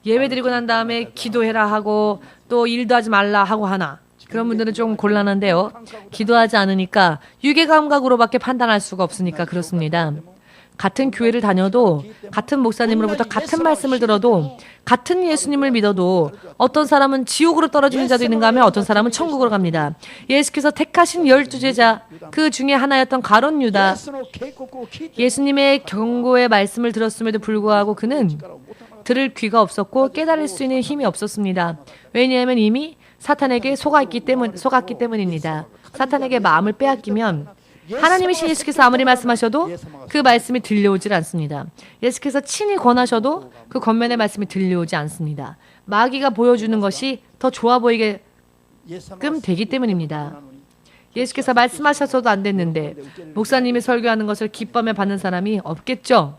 예배 드리고 난 다음에 기도해라 하고 또 일도 하지 말라 하고 하나. 그런 분들은 좀 곤란한데요. 기도하지 않으니까 유괴감각으로밖에 판단할 수가 없으니까 그렇습니다. 같은 교회를 다녀도 같은 목사님으로부터 같은 말씀을 들어도 같은 예수님을 믿어도 어떤 사람은 지옥으로 떨어지는 자도 있는가 하면 어떤 사람은 천국으로 갑니다. 예수께서 택하신 12제자 그 중에 하나였던 가룟 유다 예수님의 경고의 말씀을 들었음에도 불구하고 그는 들을 귀가 없었고 깨달을 수 있는 힘이 없었습니다. 왜냐하면 이미 사탄에게 속았기 때문입니다. 사탄에게 마음을 빼앗기면 하나님이신 예수께서 아무리 말씀하셔도 그 말씀이 들려오질 않습니다. 예수께서 친히 권하셔도 그 권면의 말씀이 들려오지 않습니다. 마귀가 보여주는 것이 더 좋아 보이게끔 되기 때문입니다. 예수께서 말씀하셔서도 안 됐는데 목사님이 설교하는 것을 기뻐하며 받는 사람이 없겠죠.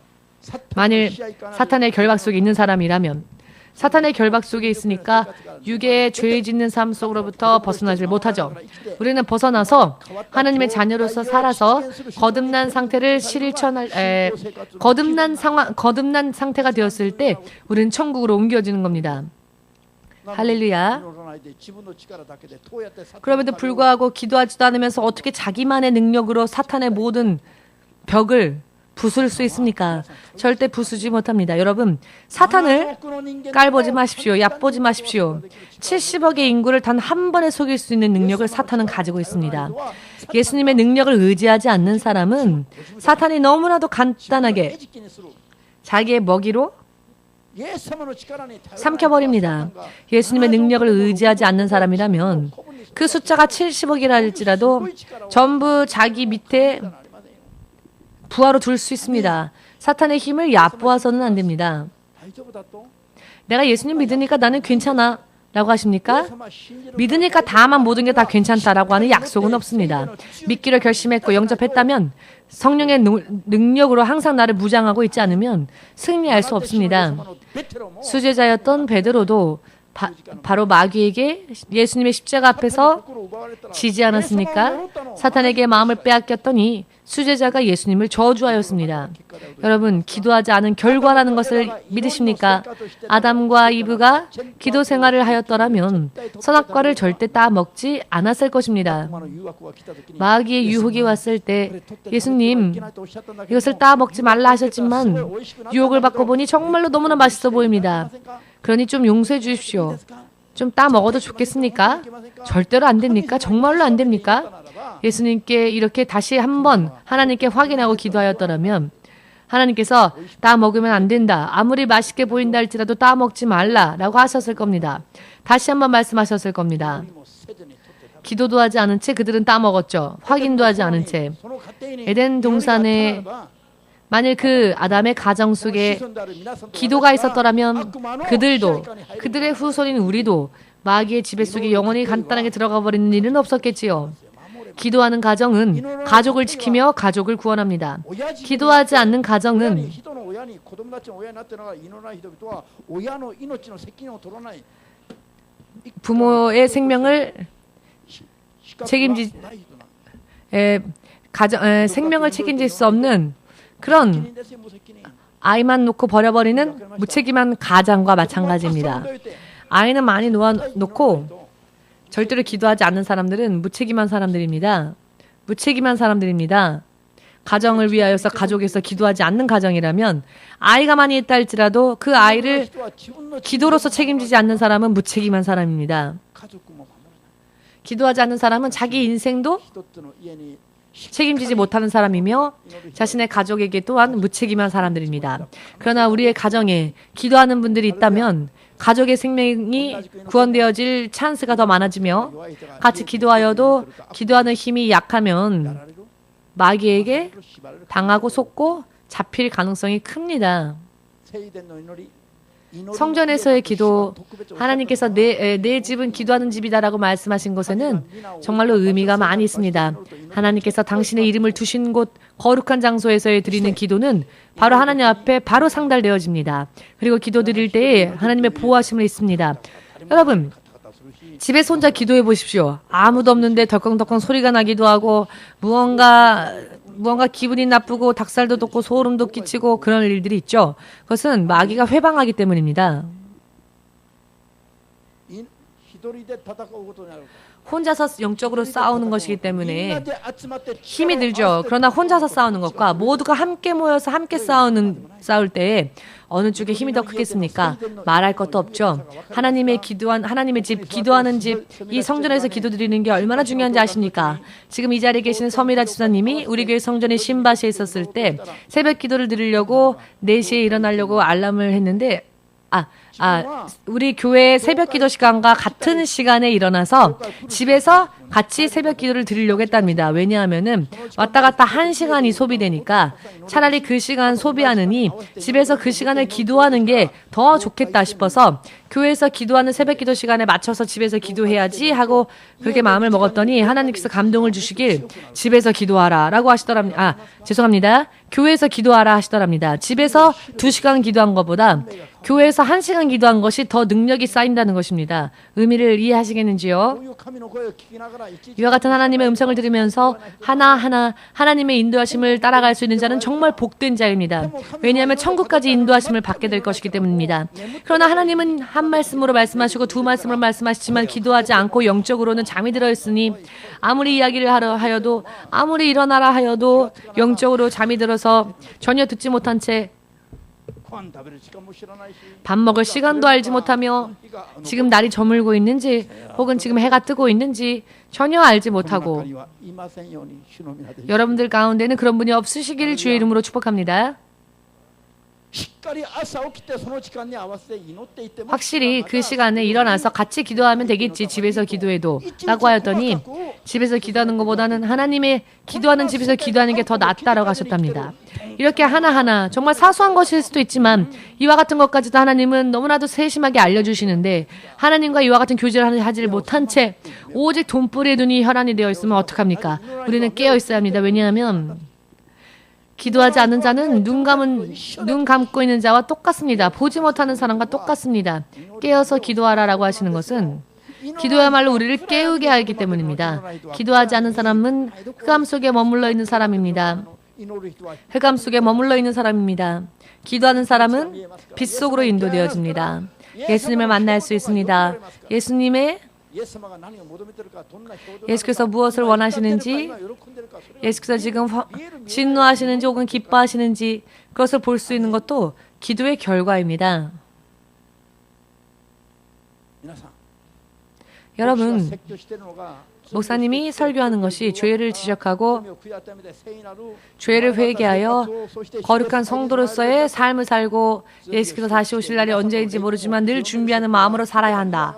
만일 사탄의 결박 속에 있는 사람이라면 사탄의 결박 속에 있으니까 육의 죄 짓는 삶 속으로부터 벗어나질 못하죠. 우리는 벗어나서 하나님의 자녀로서 살아서 거듭난 상태를 거듭난 상태가 되었을 때 우리는 천국으로 옮겨지는 겁니다. 할렐루야. 그럼에도 불구하고 기도하지도 않으면서 어떻게 자기만의 능력으로 사탄의 모든 벽을 부술 수 있습니까? 절대 부수지 못합니다. 여러분, 사탄을 깔보지 마십시오. 얕보지 마십시오. 70억의 인구를 단 한 번에 속일 수 있는 능력을 사탄은 가지고 있습니다. 예수님의 능력을 의지하지 않는 사람은 사탄이 너무나도 간단하게 자기의 먹이로 삼켜버립니다. 예수님의 능력을 의지하지 않는 사람이라면 그 숫자가 70억이라 할지라도 전부 자기 밑에 부하로 둘 수 있습니다. 사탄의 힘을 얕보아서는 안 됩니다. 내가 예수님 믿으니까 나는 괜찮아 라고 하십니까? 믿으니까 다만 모든 게 다 괜찮다라고 하는 약속은 없습니다. 믿기로 결심했고 영접했다면 성령의 능력으로 항상 나를 무장하고 있지 않으면 승리할 수 없습니다. 수제자였던 베드로도 바로 마귀에게 예수님의 십자가 앞에서 지지 않았습니까? 사탄에게 마음을 빼앗겼더니 수제자가 예수님을 저주하였습니다. 여러분, 기도하지 않은 결과라는 것을 믿으십니까? 아담과 이브가 기도 생활을 하였더라면 선악과를 절대 따먹지 않았을 것입니다. 마귀의 유혹이 왔을 때 예수님 이것을 따먹지 말라 하셨지만 유혹을 받고 보니 정말로 너무나 맛있어 보입니다. 그러니 좀 용서해 주십시오. 좀 따먹어도 좋겠습니까? 절대로 안 됩니까? 정말로 안 됩니까? 예수님께 이렇게 다시 한번 하나님께 확인하고 기도하였더라면 하나님께서 따먹으면 안 된다. 아무리 맛있게 보인다 할지라도 따먹지 말라라고 하셨을 겁니다. 다시 한번 말씀하셨을 겁니다. 기도도 하지 않은 채 그들은 따먹었죠. 확인도 하지 않은 채. 에덴 동산에 만일 그 아담의 가정 속에 기도가 있었더라면 그들도 그들의 후손인 우리도 마귀의 지배 속에 영원히 간단하게 들어가 버리는 일은 없었겠지요. 기도하는 가정은 가족을 지키며 가족을 구원합니다. 기도하지 않는 가정은 부모의 생명을 생명을 책임질 수 없는 그런 아이만 놓고 버려버리는 무책임한 가장과 마찬가지입니다. 아이는 많이 놓아놓고 절대로 기도하지 않는 사람들은 무책임한 사람들입니다. 무책임한 사람들입니다. 가정을 위하여서 가족에서 기도하지 않는 가정이라면 아이가 많이 있다 할지라도 그 아이를 기도로서 책임지지 않는 사람은 무책임한 사람입니다. 기도하지 않는 사람은 자기 인생도 책임지지 못하는 사람이며 자신의 가족에게 또한 무책임한 사람들입니다. 그러나 우리의 가정에 기도하는 분들이 있다면 가족의 생명이 구원되어질 찬스가 더 많아지며 같이 기도하여도 기도하는 힘이 약하면 마귀에게 당하고 속고 잡힐 가능성이 큽니다. 성전에서의 기도, 하나님께서 내 집은 기도하는 집이다라고 말씀하신 것에는 정말로 의미가 많이 있습니다. 하나님께서 당신의 이름을 두신 곳 거룩한 장소에서의 드리는 기도는 바로 하나님 앞에 바로 상달되어집니다. 그리고 기도 드릴 때에 하나님의 보호하심을 있습니다. 여러분, 집에서 혼자 기도해 보십시오. 아무도 없는데 덜컹덜컹 소리가 나기도 하고 무언가 기분이 나쁘고 닭살도 돋고 소름도 끼치고 그런 일들이 있죠. 그것은 마귀가 회방하기 때문입니다. 혼자서 영적으로 싸우는 것이기 때문에 힘이 들죠. 그러나 혼자서 싸우는 것과 모두가 함께 모여서 함께 싸울 때에 어느 쪽에 힘이 더 크겠습니까? 말할 것도 없죠. 하나님의 집, 기도하는 집, 이 성전에서 기도드리는 게 얼마나 중요한지 아십니까? 지금 이 자리에 계시는 서미라 집사님이 우리 교회 성전의 신바시에 있었을 때 새벽 기도를 드리려고 4시에 일어나려고 알람을 했는데 우리 교회 새벽 기도 시간과 같은 시간에 일어나서 집에서 같이 새벽 기도를 드리려고 했답니다. 왜냐하면은 왔다 갔다 1시간이 소비되니까 차라리 그 시간 소비하느니 집에서 그 시간을 기도하는 게 더 좋겠다 싶어서 교회에서 기도하는 새벽 기도 시간에 맞춰서 집에서 기도해야지 하고 그렇게 마음을 먹었더니 하나님께서 감동을 주시길 집에서 기도하라 라고 하시더랍니다. 죄송합니다. 교회에서 기도하라 하시더랍니다. 집에서 2시간 기도한 것보다 교회에서 1시간 기도한 것이 더 능력이 쌓인다는 것입니다. 의미를 이해하시겠는지요? 이와 같은 하나님의 음성을 들으면서 하나하나 하나님의 인도하심을 따라갈 수 있는 자는 정말 복된 자입니다. 왜냐하면 천국까지 인도하심을 받게 될 것이기 때문입니다. 그러나 하나님은 한 말씀으로 말씀하시고 2말씀으로 말씀하시지만 기도하지 않고 영적으로는 잠이 들어 있으니 아무리 이야기를 하여도 아무리 일어나라 하여도 영적으로 잠이 들어서 전혀 듣지 못한 채 밥 먹을 시간도 알지 못하며 지금 날이 저물고 있는지 혹은 지금 해가 뜨고 있는지 전혀 알지 못하고 여러분들 가운데는 그런 분이 없으시기를 주의 이름으로 축복합니다. 확실히 그 시간에 일어나서 같이 기도하면 되겠지 집에서 기도해도 라고 하였더니 집에서 기도하는 것보다는 하나님의 기도하는 집에서 기도하는 게 더 낫다라고 하셨답니다. 이렇게 하나하나 정말 사소한 것일 수도 있지만 이와 같은 것까지도 하나님은 너무나도 세심하게 알려주시는데 하나님과 이와 같은 교제를 하지 못한 채 오직 돈벌이에 눈이 혈안이 되어 있으면 어떡합니까? 우리는 깨어 있어야 합니다. 왜냐하면 기도하지 않는 자는 눈 감고 있는 자와 똑같습니다. 보지 못하는 사람과 똑같습니다. 깨어서 기도하라라고 하시는 것은 기도야말로 우리를 깨우게 하기 때문입니다. 기도하지 않는 사람은 흑암 속에 머물러 있는 사람입니다. 흑암 속에 머물러 있는 사람입니다. 기도하는 사람은 빛 속으로 인도되어집니다. 예수님을 만날 수 있습니다. 예수께서 무엇을 원하시는지, 예수께서 지금 진노하시는지 혹은 기뻐하시는지 그것을 볼 수 있는 것도 기도의 결과입니다. 여러분, 목사님이 설교하는 것이 죄를 지적하고 죄를 회개하여 거룩한 성도로서의 삶을 살고 예수께서 다시 오실 날이 언제인지 모르지만 늘 준비하는 마음으로 살아야 한다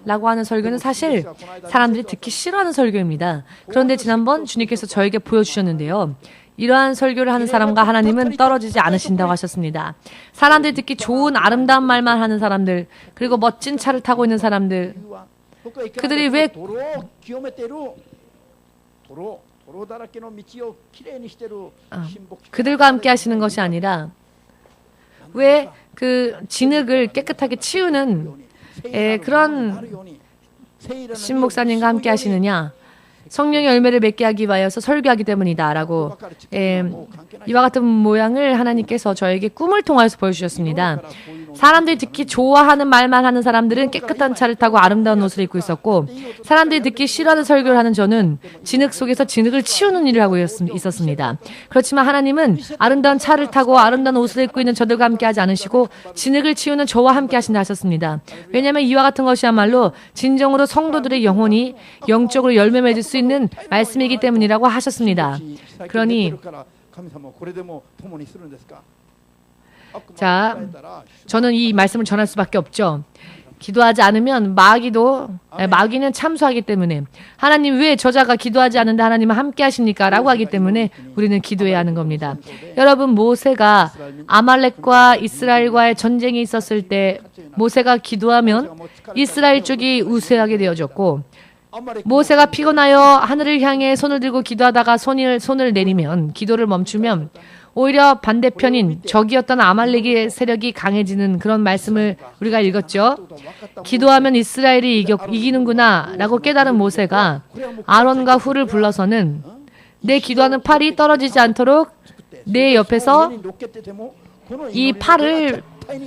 라고 하는 설교는 사실 사람들이 듣기 싫어하는 설교입니다. 그런데 지난번 주님께서 저에게 보여주셨는데요. 이러한 설교를 하는 사람과 하나님은 떨어지지 않으신다고 하셨습니다. 사람들이 듣기 좋은 아름다운 말만 하는 사람들, 그리고 멋진 차를 타고 있는 사람들, 그들이 왜 그들과 함께 하시는 것이 아니라 왜 그 진흙을 깨끗하게 치우는 그런 신목사님과 함께 하시느냐? 성령의 열매를 맺게 하기 위하여서 설교하기 때문이다 라고 이와 같은 모양을 하나님께서 저에게 꿈을 통하여서 보여주셨습니다. 사람들이 듣기 좋아하는 말만 하는 사람들은 깨끗한 차를 타고 아름다운 옷을 입고 있었고, 사람들이 듣기 싫어하는 설교를 하는 저는 진흙 속에서 진흙을 치우는 일을 하고 있었습니다. 그렇지만 하나님은 아름다운 차를 타고 아름다운 옷을 입고 있는 저들과 함께 하지 않으시고 진흙을 치우는 저와 함께 하신다 하셨습니다. 왜냐하면 이와 같은 것이야말로 진정으로 성도들의 영혼이 영적으로 열매 맺을 수 있는 말씀이기 때문이라고 하셨습니다. 그러니 자, 저는 이 말씀을 전할 수밖에 없죠. 기도하지 않으면 마귀는 참소하기 때문에, 하나님 왜 저자가 기도하지 않는데 하나님은 함께 하십니까? 라고 하기 때문에 우리는 기도해야 하는 겁니다. 여러분, 모세가 아말렉과 이스라엘과의 전쟁이 있었을 때 모세가 기도하면 이스라엘 쪽이 우세하게 되어졌고, 모세가 피곤하여 하늘을 향해 손을 들고 기도하다가 손을 내리면, 기도를 멈추면 오히려 반대편인 적이었던 아말렉의 세력이 강해지는 그런 말씀을 우리가 읽었죠. 기도하면 이스라엘이 이기는구나 라고 깨달은 모세가 아론과 훌을 불러서는 내 기도하는 팔이 떨어지지 않도록 내 옆에서 이 팔을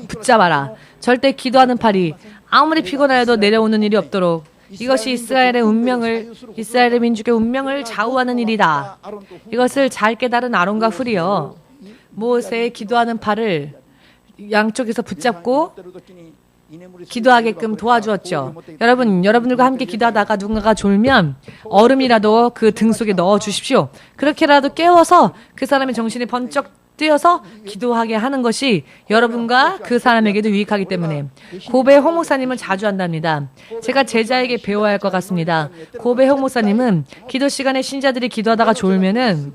붙잡아라. 절대 기도하는 팔이 아무리 피곤하여도 내려오는 일이 없도록. 이것이 이스라엘의 민족의 운명을 좌우하는 일이다. 이것을 잘 깨달은 아론과 훌이요, 모세의 기도하는 팔을 양쪽에서 붙잡고 기도하게끔 도와주었죠. 여러분들과 함께 기도하다가 누군가가 졸면 얼음이라도 그 등 속에 넣어 주십시오. 그렇게라도 깨워서 그 사람의 정신이 번쩍 뛰어서 기도하게 하는 것이 여러분과 그 사람에게도 유익하기 때문에 고베 홍 목사님은 자주 한답니다. 제가 제자에게 배워야 할 것 같습니다. 고베 홍 목사님은 기도 시간에 신자들이 기도하다가 졸면은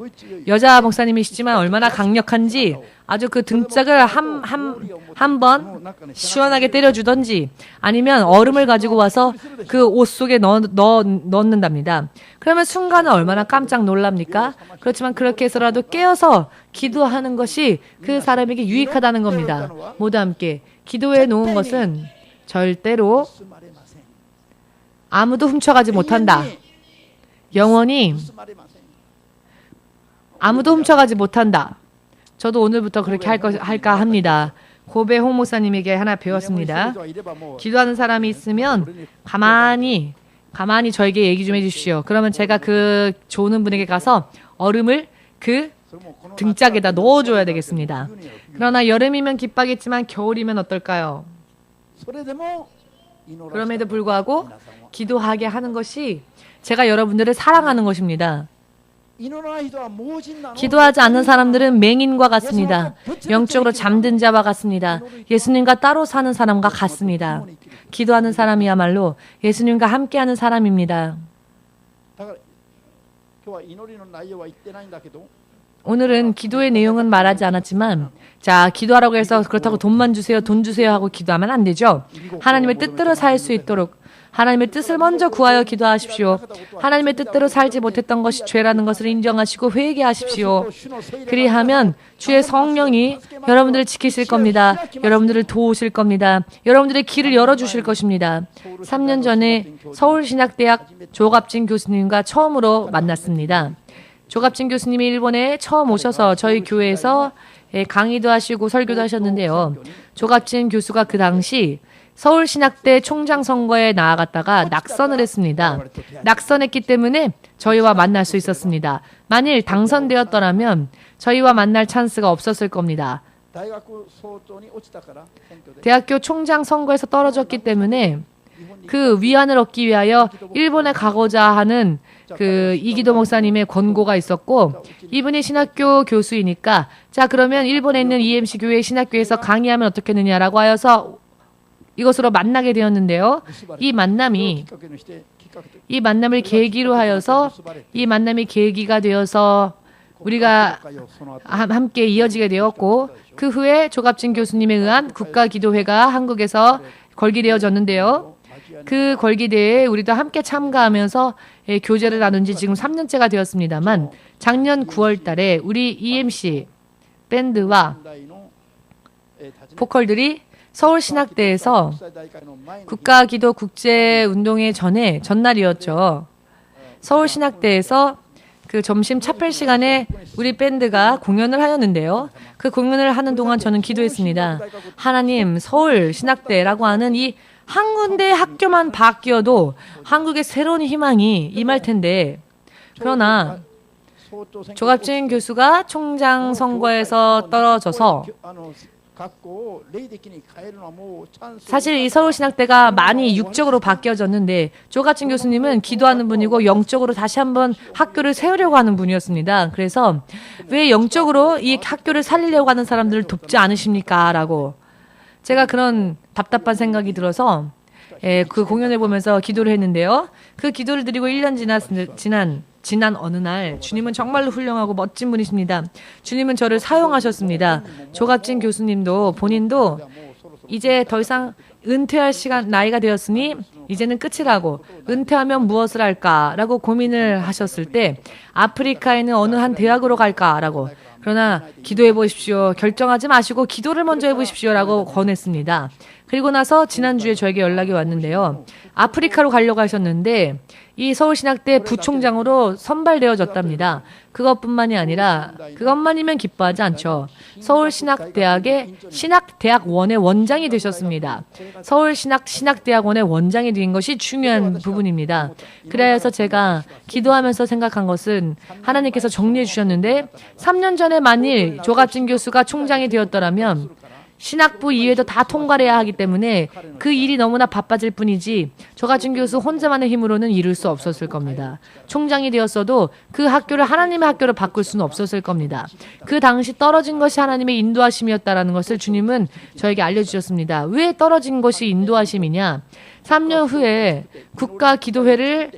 여자 목사님이시지만 얼마나 강력한지 아주 그 등짝을 한 번 시원하게 때려주던지 아니면 얼음을 가지고 와서 그 옷 속에 넣는답니다. 그러면 순간은 얼마나 깜짝 놀랍니까? 그렇지만 그렇게 해서라도 깨어서 기도하는 것이 그 사람에게 유익하다는 겁니다. 모두 함께 기도해 놓은 것은 절대로 아무도 훔쳐가지 못한다. 영원히 아무도 훔쳐가지 못한다. 저도 오늘부터 그렇게 할까 합니다. 고베 홍 목사님에게 하나 배웠습니다. 기도하는 사람이 있으면 가만히 저에게 얘기 좀 해주십시오. 그러면 제가 그 조는 분에게 가서 얼음을 그 등짝에다 넣어줘야 되겠습니다. 그러나 여름이면 기쁘겠지만 겨울이면 어떨까요? 그럼에도 불구하고 기도하게 하는 것이 제가 여러분들을 사랑하는 것입니다. 기도하지 않는 사람들은 맹인과 같습니다. 영적으로 잠든 자와 같습니다. 예수님과 따로 사는 사람과 같습니다. 기도하는 사람이야말로 예수님과 함께하는 사람입니다. 오늘은 기도의 내용은 말하지 않았지만, 자, 기도하라고 해서 그렇다고 돈만 주세요, 돈 주세요 하고 기도하면 안 되죠. 하나님의 뜻대로 살 수 있도록 하나님의 뜻을 먼저 구하여 기도하십시오. 하나님의 뜻대로 살지 못했던 것이 죄라는 것을 인정하시고 회개하십시오. 그리하면 주의 성령이 여러분들을 지키실 겁니다. 여러분들을 도우실 겁니다. 여러분들의 길을 열어주실 것입니다. 3년 전에 서울신학대학 조갑진 교수님과 처음으로 만났습니다. 조갑진 교수님이 일본에 처음 오셔서 저희 교회에서 강의도 하시고 설교도 하셨는데요. 조갑진 교수가 그 당시 서울신학대 총장 선거에 나아갔다가 낙선을 했습니다. 낙선했기 때문에 저희와 만날 수 있었습니다. 만일 당선되었더라면 저희와 만날 찬스가 없었을 겁니다. 대학교 총장 선거에서 떨어졌기 때문에 그 위안을 얻기 위하여 일본에 가고자 하는 그 이기도 목사님의 권고가 있었고, 이분이 신학교 교수이니까 자, 그러면 일본에 있는 EMC 교회 신학교에서 강의하면 어떻겠느냐라고 하여서 이것으로 만나게 되었는데요. 이 만남을 계기로 하여서, 이 만남이 계기가 되어서 우리가 함께 이어지게 되었고, 그 후에 조갑진 교수님에 의한 국가기도회가 한국에서 걸기되어졌는데요. 그 걸기대회에 우리도 함께 참가하면서 교제를 나눈 지 지금 3년째가 되었습니다만, 작년 9월 달에 우리 EMC 밴드와 보컬들이 서울신학대에서 국가기도 국제운동회 전날이었죠. 서울신학대에서 그 점심 차펠 시간에 우리 밴드가 공연을 하였는데요. 그 공연을 하는 동안 저는 기도했습니다. 하나님, 서울 신학대라고 하는 이 한 군데 학교만 바뀌어도 한국의 새로운 희망이 임할 텐데, 그러나 조갑진 교수가 총장 선거에서 떨어져서 사실 이 서울신학대가 많이 육적으로 바뀌어졌는데 조갑진 교수님은 기도하는 분이고 영적으로 다시 한번 학교를 세우려고 하는 분이었습니다. 그래서 왜 영적으로 이 학교를 살리려고 하는 사람들을 돕지 않으십니까? 라고 제가 그런 답답한 생각이 들어서 그 공연을 보면서 기도를 했는데요. 그 기도를 드리고 1년 지난 어느 날 주님은 정말로 훌륭하고 멋진 분이십니다. 주님은 저를 사용하셨습니다. 조갑진 교수님도 본인도 이제 더 이상 은퇴할 나이가 되었으니 이제는 끝이라고, 은퇴하면 무엇을 할까라고 고민을 하셨을 때 아프리카에 있는 어느 한 대학으로 갈까라고, 그러나 기도해 보십시오. 결정하지 마시고 기도를 먼저 해보십시오라고 권했습니다. 그리고 나서 지난주에 저에게 연락이 왔는데요. 아프리카로 가려고 하셨는데 이 서울신학대 부총장으로 선발되어졌답니다. 그것뿐만이 아니라 그것만이면 기뻐하지 않죠. 서울신학대학의 신학대학원의 원장이 되셨습니다. 서울신학대학원의 원장이 된 것이 중요한 부분입니다. 그래서 제가 기도하면서 생각한 것은 하나님께서 정리해 주셨는데 3년 전에 만일 조갑진 교수가 총장이 되었더라면 신학부 이외에도 다 통과를 해야 하기 때문에 그 일이 너무나 바빠질 뿐이지 조갑진 교수 혼자만의 힘으로는 이룰 수 없었을 겁니다. 총장이 되었어도 그 학교를 하나님의 학교로 바꿀 수는 없었을 겁니다. 그 당시 떨어진 것이 하나님의 인도하심이었다라는 것을 주님은 저에게 알려주셨습니다. 왜 떨어진 것이 인도하심이냐? 3년 후에 국가기도회를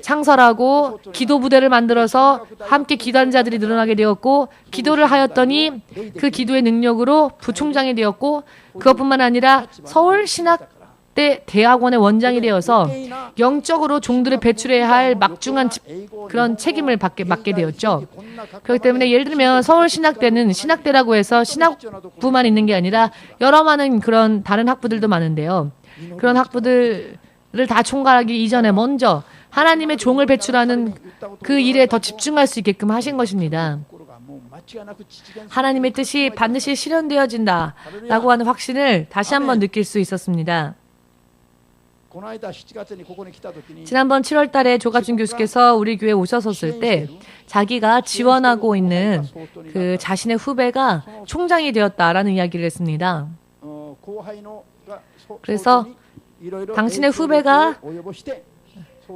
창설하고 기도부대를 만들어서 함께 기도하는 자들이 늘어나게 되었고, 기도를 하였더니 그 기도의 능력으로 부총장이 되었고, 그것뿐만 아니라 서울신학대 대학원의 원장이 되어서 영적으로 종들을 배출해야 할 막중한 그런 책임을 맡게 되었죠. 그렇기 때문에 예를 들면 서울신학대는 신학대라고 해서 신학부만 있는 게 아니라 여러 많은 그런 다른 학부들도 많은데요. 그런 학부들 를 다 총괄하기 이전에 먼저 하나님의 종을 배출하는 그 일에 더 집중할 수 있게끔 하신 것입니다. 하나님의 뜻이 반드시 실현되어진다라고 하는 확신을 다시 한번 느낄 수 있었습니다. 지난번 7월 달에 조갑진 교수께서 우리 교회에 오셨을 때 자기가 지원하고 있는 그 자신의 후배가 총장이 되었다라는 이야기를 했습니다. 그래서 당신의 후배가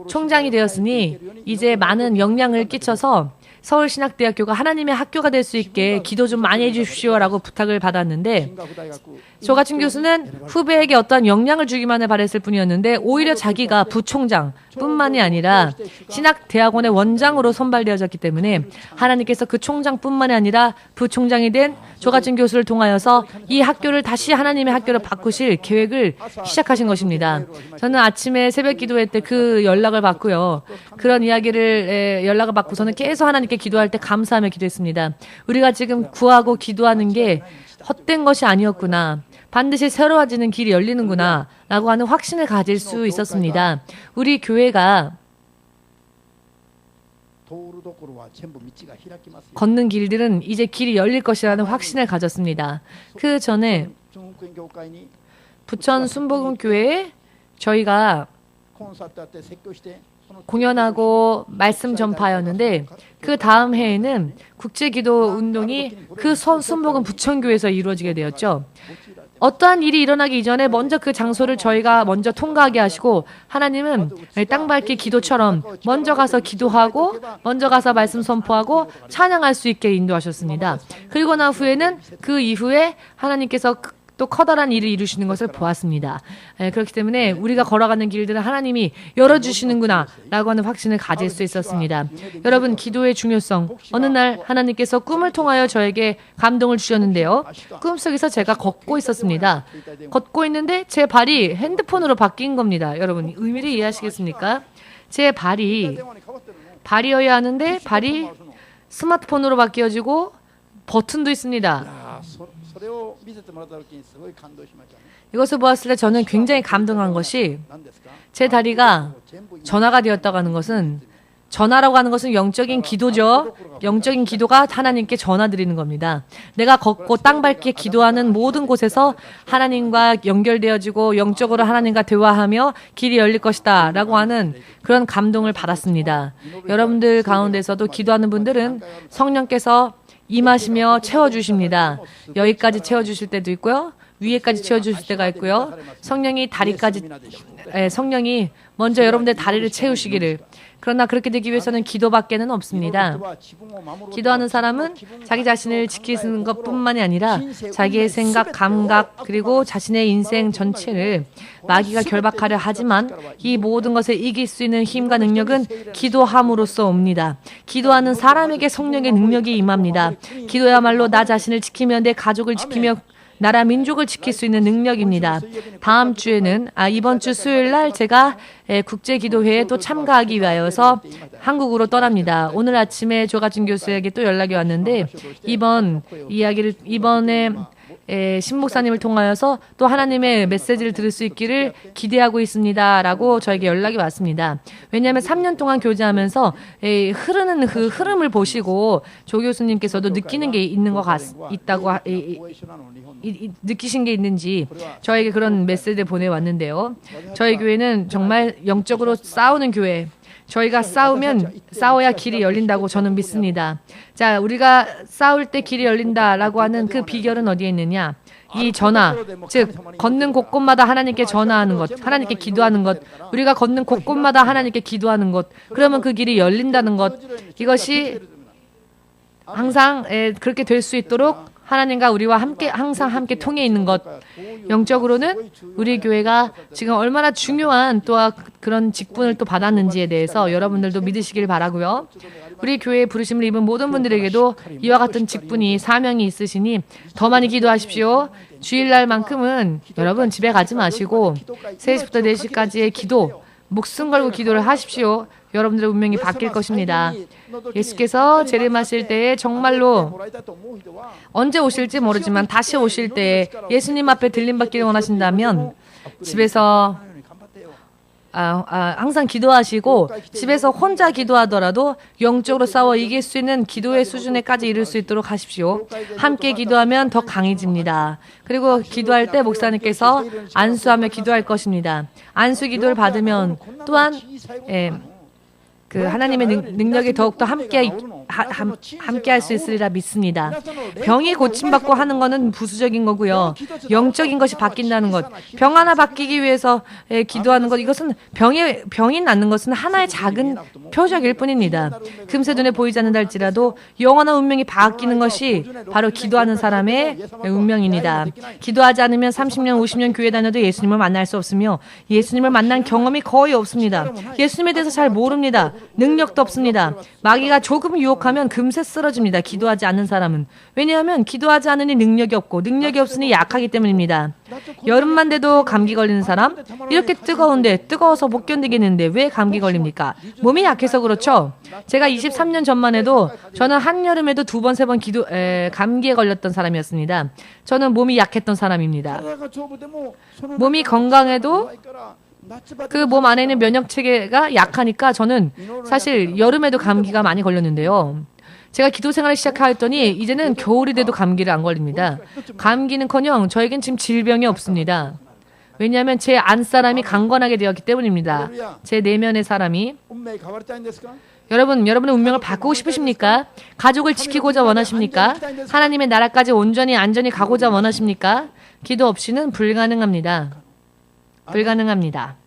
총장이 되었으니 이제 많은 영향을 끼쳐서 서울신학대학교가 하나님의 학교가 될 수 있게 기도 좀 많이 해주십시오라고 부탁을 받았는데, 조갑진 교수는 후배에게 어떠한 영향을 주기만을 바랬을 뿐이었는데 오히려 자기가 부총장 뿐만이 아니라 신학대학원의 원장으로 선발되어졌기 때문에 하나님께서 그 총장뿐만이 아니라 부총장이 된 조갑진 교수를 통하여서 이 학교를 다시 하나님의 학교로 바꾸실 계획을 시작하신 것입니다. 저는 아침에 새벽 기도회 때 그 연락을 받고요. 그런 이야기를 연락을 받고서는 계속 하나님께 기도할 때 감사하며 기도했습니다. 우리가 지금 구하고 기도하는 게 헛된 것이 아니었구나. 반드시 새로워지는 길이 열리는구나 라고 하는 확신을 가질 수 있었습니다. 우리 교회가 걷는 길들은 이제 길이 열릴 것이라는 확신을 가졌습니다. 그 전에 부천 순복음교회에 저희가 공연하고 말씀 전파였는데, 그 다음 해에는 국제기도 운동이 그 순복음 부천교회에서 이루어지게 되었죠. 어떠한 일이 일어나기 이전에 먼저 그 장소를 저희가 먼저 통과하게 하시고, 하나님은 땅밟기 기도처럼 먼저 가서 기도하고 먼저 가서 말씀 선포하고 찬양할 수 있게 인도하셨습니다. 그리고 나 후에는 그 이후에 하나님께서 또 커다란 일을 이루시는 것을 보았습니다. 그렇기 때문에 우리가 걸어가는 길들은 하나님이 열어주시는구나 라고 하는 확신을 가질 수 있었습니다. 여러분, 기도의 중요성. 어느 날 하나님께서 꿈을 통하여 저에게 감동을 주셨는데요. 꿈속에서 제가 걷고 있었습니다. 걷고 있는데 제 발이 핸드폰으로 바뀐 겁니다. 여러분, 의미를 이해하시겠습니까? 제 발이어야 하는데 발이 스마트폰으로 바뀌어지고 버튼도 있습니다. 이것을 보았을 때 저는 굉장히 감동한 것이, 제 다리가 전화가 되었다고 하는 것은 전하라고 하는 것은 영적인 기도죠. 영적인 기도가 하나님께 전화드리는 겁니다. 내가 걷고 땅 밟기에 기도하는 모든 곳에서 하나님과 연결되어지고 영적으로 하나님과 대화하며 길이 열릴 것이다 라고 하는 그런 감동을 받았습니다. 여러분들 가운데서도 기도하는 분들은 성령께서 임하시며 채워주십니다. 여기까지 채워주실 때도 있고요. 위에까지 채워주실 때가 있고요. 성령이 먼저 여러분들 다리를 채우시기를. 그러나 그렇게 되기 위해서는 기도밖에는 없습니다. 기도하는 사람은 자기 자신을 지키는 것뿐만이 아니라 자기의 생각, 감각, 그리고 자신의 인생 전체를 마귀가 결박하려 하지만 이 모든 것을 이길 수 있는 힘과 능력은 기도함으로써 옵니다. 기도하는 사람에게 성령의 능력이 임합니다. 기도야말로 나 자신을 지키며 내 가족을 지키며 나라 민족을 지킬 수 있는 능력입니다. 다음 주에는 이번 주 수요일 날 제가 국제기도회에 또 참가하기 위하여서 한국으로 떠납니다. 오늘 아침에 조가준 교수에게 또 연락이 왔는데 이번에 신목사님을 통하여서 또 하나님의 메시지를 들을 수 있기를 기대하고 있습니다. 라고 저에게 연락이 왔습니다. 왜냐하면 3년 동안 교제하면서 흐르는 그 흐름을 보시고 조 교수님께서도 느끼는 게 있는 것 느끼신 게 있는지 저에게 그런 메시지를 보내왔는데요. 저희 교회는 정말 영적으로 싸우는 교회. 저희가 싸워야 길이 열린다고 저는 믿습니다. 자, 우리가 싸울 때 길이 열린다라고 하는 그 비결은 어디에 있느냐? 이 전화, 즉 걷는 곳곳마다 하나님께 전화하는 것, 하나님께 기도하는 것, 우리가 걷는 곳곳마다 하나님께 기도하는 것, 그러면 그 길이 열린다는 것, 이것이 항상 그렇게 될 수 있도록 하나님과 우리와 항상 함께 통해 있는 것. 영적으로는 우리 교회가 지금 얼마나 중요한 또 그런 직분을 또 받았는지에 대해서 여러분들도 믿으시길 바라고요. 우리 교회에 부르심을 입은 모든 분들에게도 이와 같은 직분이 사명이 있으시니 더 많이 기도하십시오. 주일날만큼은 여러분 집에 가지 마시고 3시부터 4시까지의 기도, 목숨 걸고 기도를 하십시오. 여러분들의 운명이 바뀔 것입니다. 예수께서 재림하실 때에 정말로 언제 오실지 모르지만 다시 오실 때 예수님 앞에 들림받기를 원하신다면 집에서 항상 기도하시고 집에서 혼자 기도하더라도 영적으로 싸워 이길 수 있는 기도의 수준에까지 이룰 수 있도록 하십시오. 함께 기도하면 더 강해집니다. 그리고 기도할 때 목사님께서 안수하며 기도할 것입니다. 안수 기도를 받으면 또한 그 하나님의 능력이 더욱더 함께 할 수 있으리라 믿습니다. 병이 고침받고 하는 것은 부수적인 거고요. 영적인 것이 바뀐다는 것. 병 하나 바뀌기 위해서 기도하는 것. 이것은 병이 낫는 것은 하나의 작은 표적일 뿐입니다. 금세 눈에 보이지 않는다 할지라도 영원한 운명이 바뀌는 것이 바로 기도하는 사람의 운명입니다. 기도하지 않으면 30년, 50년 교회 다녀도 예수님을 만날 수 없으며 예수님을 만난 경험이 거의 없습니다. 예수님에 대해서 잘 모릅니다. 능력도 없습니다. 마귀가 조금 유혹하면 금세 쓰러집니다. 기도하지 않는 사람은. 왜냐하면 기도하지 않으니 능력이 없고 능력이 없으니 약하기 때문입니다. 여름만 돼도 감기 걸리는 사람? 이렇게 뜨거운데 뜨거워서 못 견디겠는데 왜 감기 걸립니까? 몸이 약해서 그렇죠. 제가 23년 전만 해도 저는 한여름에도 2번, 3번 감기에 걸렸던 사람이었습니다. 저는 몸이 약했던 사람입니다. 몸이 건강해도 그 몸 안에 있는 면역체계가 약하니까 저는 사실 여름에도 감기가 많이 걸렸는데요. 제가 기도 생활을 시작했더니 이제는 겨울이 돼도 감기를 안 걸립니다. 감기는커녕 저에겐 지금 질병이 없습니다. 왜냐하면 제 안사람이 강건하게 되었기 때문입니다. 제 내면의 사람이. 여러분의 운명을 바꾸고 싶으십니까? 가족을 지키고자 원하십니까? 하나님의 나라까지 온전히 안전히 가고자 원하십니까? 기도 없이는 불가능합니다. 불가능합니다.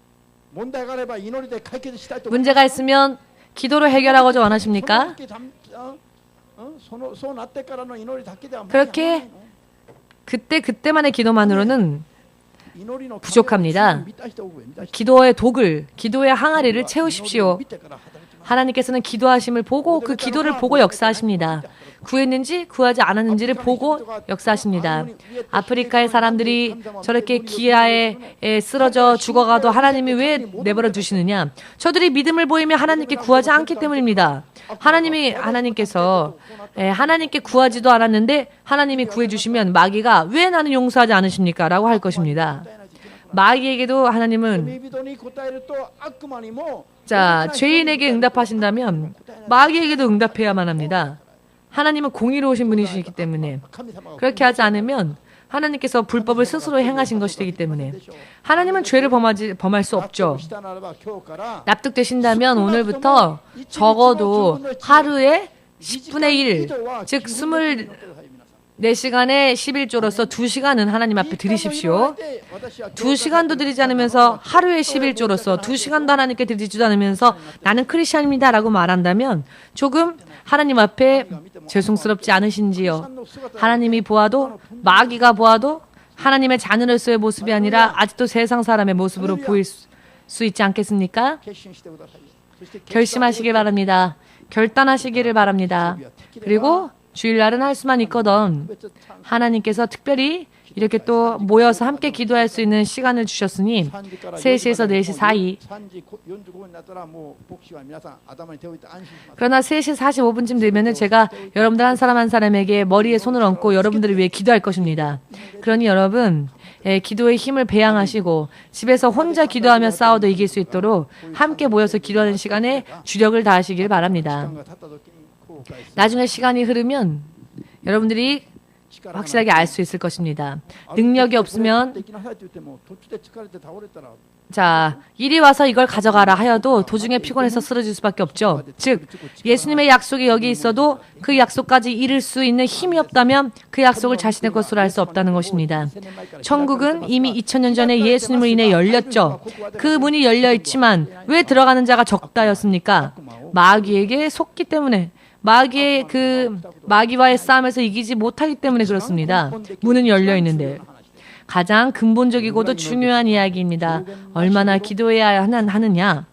문제가 있으면 기도로 해결하고자 원하십니까? 그렇게 그때만의 기도만으로는 부족합니다. 기도의 독을, 기도의 항아리를 채우십시오. 하나님께서는 기도하심을 보고 그 기도를 보고 역사하십니다. 구했는지 구하지 않았는지를 보고 역사하십니다. 아프리카의 사람들이 저렇게 기아에 쓰러져 죽어가도 하나님이 왜 내버려 두시느냐? 저들이 믿음을 보이며 하나님께 구하지 않기 때문입니다. 하나님께서 하나님께 구하지도 않았는데 하나님이 구해주시면 마귀가 왜 나는 용서하지 않으십니까? 라고 할 것입니다. 마귀에게도 하나님은 자, 죄인에게 응답하신다면 마귀에게도 응답해야만 합니다. 하나님은 공의로우신 분이시기 때문에 그렇게 하지 않으면 하나님께서 불법을 스스로 행하신 것이 되기 때문에 하나님은 죄를 범할 수 없죠. 납득되신다면 오늘부터 적어도 하루에 10분의 1, 즉 24시간에 11조로서 2시간은 하나님 앞에 드리십시오. 2시간도 드리지 않으면서 하루에 11조로서 2시간도 하나님께 드리지도 않으면서 나는 크리스찬입니다 라고 말한다면 조금 하나님 앞에 죄송스럽지 않으신지요? 하나님이 보아도 마귀가 보아도 하나님의 자녀로서의 모습이 아니라 아직도 세상 사람의 모습으로 보일 수 있지 않겠습니까? 결심하시길 바랍니다. 결단하시기를 바랍니다. 그리고 주일날은 할 수만 있거든 하나님께서 특별히 이렇게 또 모여서 함께 기도할 수 있는 시간을 주셨으니 3시에서 4시 사이 그러나 3시 45분쯤 되면 제가 여러분들 한 사람 한 사람에게 머리에 손을 얹고 여러분들을 위해 기도할 것입니다. 그러니 여러분 기도의 힘을 배양하시고 집에서 혼자 기도하며 싸워도 이길 수 있도록 함께 모여서 기도하는 시간에 주력을 다하시길 바랍니다. 나중에 시간이 흐르면 여러분들이 확실하게 알 수 있을 것입니다. 능력이 없으면 자, 이리 와서 이걸 가져가라 하여도 도중에 피곤해서 쓰러질 수밖에 없죠. 즉, 예수님의 약속이 여기 있어도 그 약속까지 이룰 수 있는 힘이 없다면 그 약속을 자신의 것으로 할 수 없다는 것입니다. 천국은 이미 2000년 전에 예수님을 인해 열렸죠. 그 문이 열려 있지만 왜 들어가는 자가 적다였습니까? 마귀에게 속기 때문에 마귀와의 싸움에서 이기지 못하기 때문에 그렇습니다. 문은 열려 있는데 가장 근본적이고도 중요한 이야기입니다. 얼마나 기도해야 하느냐?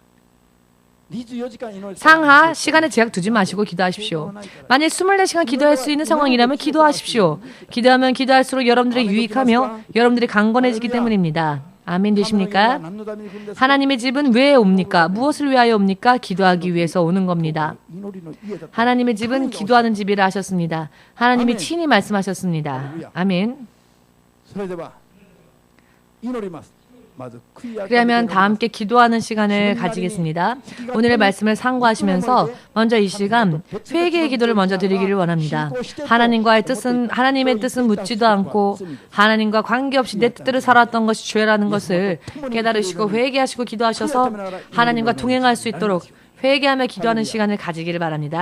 상하 시간에 제약 두지 마시고 기도하십시오. 만일 24시간 기도할 수 있는 상황이라면 기도하십시오. 기도하면 기도할수록 여러분들이 유익하며 여러분들이 강건해지기 때문입니다. 아멘 되십니까? 하나님의 집은 왜 옵니까? 무엇을 위하여 옵니까? 기도하기 위해서 오는 겁니다. 하나님의 집은 기도하는 집이라 하셨습니다. 하나님이 친히 말씀하셨습니다. 아멘. 그러면 다 함께 기도하는 시간을 가지겠습니다. 오늘의 말씀을 상고하시면서 먼저 이 시간 회개의 기도를 먼저 드리기를 원합니다. 하나님의 뜻은 묻지도 않고 하나님과 관계없이 내 뜻대로 살았던 것이 죄라는 것을 깨달으시고 회개하시고 기도하셔서 하나님과 동행할 수 있도록 회개하며 기도하는 시간을 가지기를 바랍니다.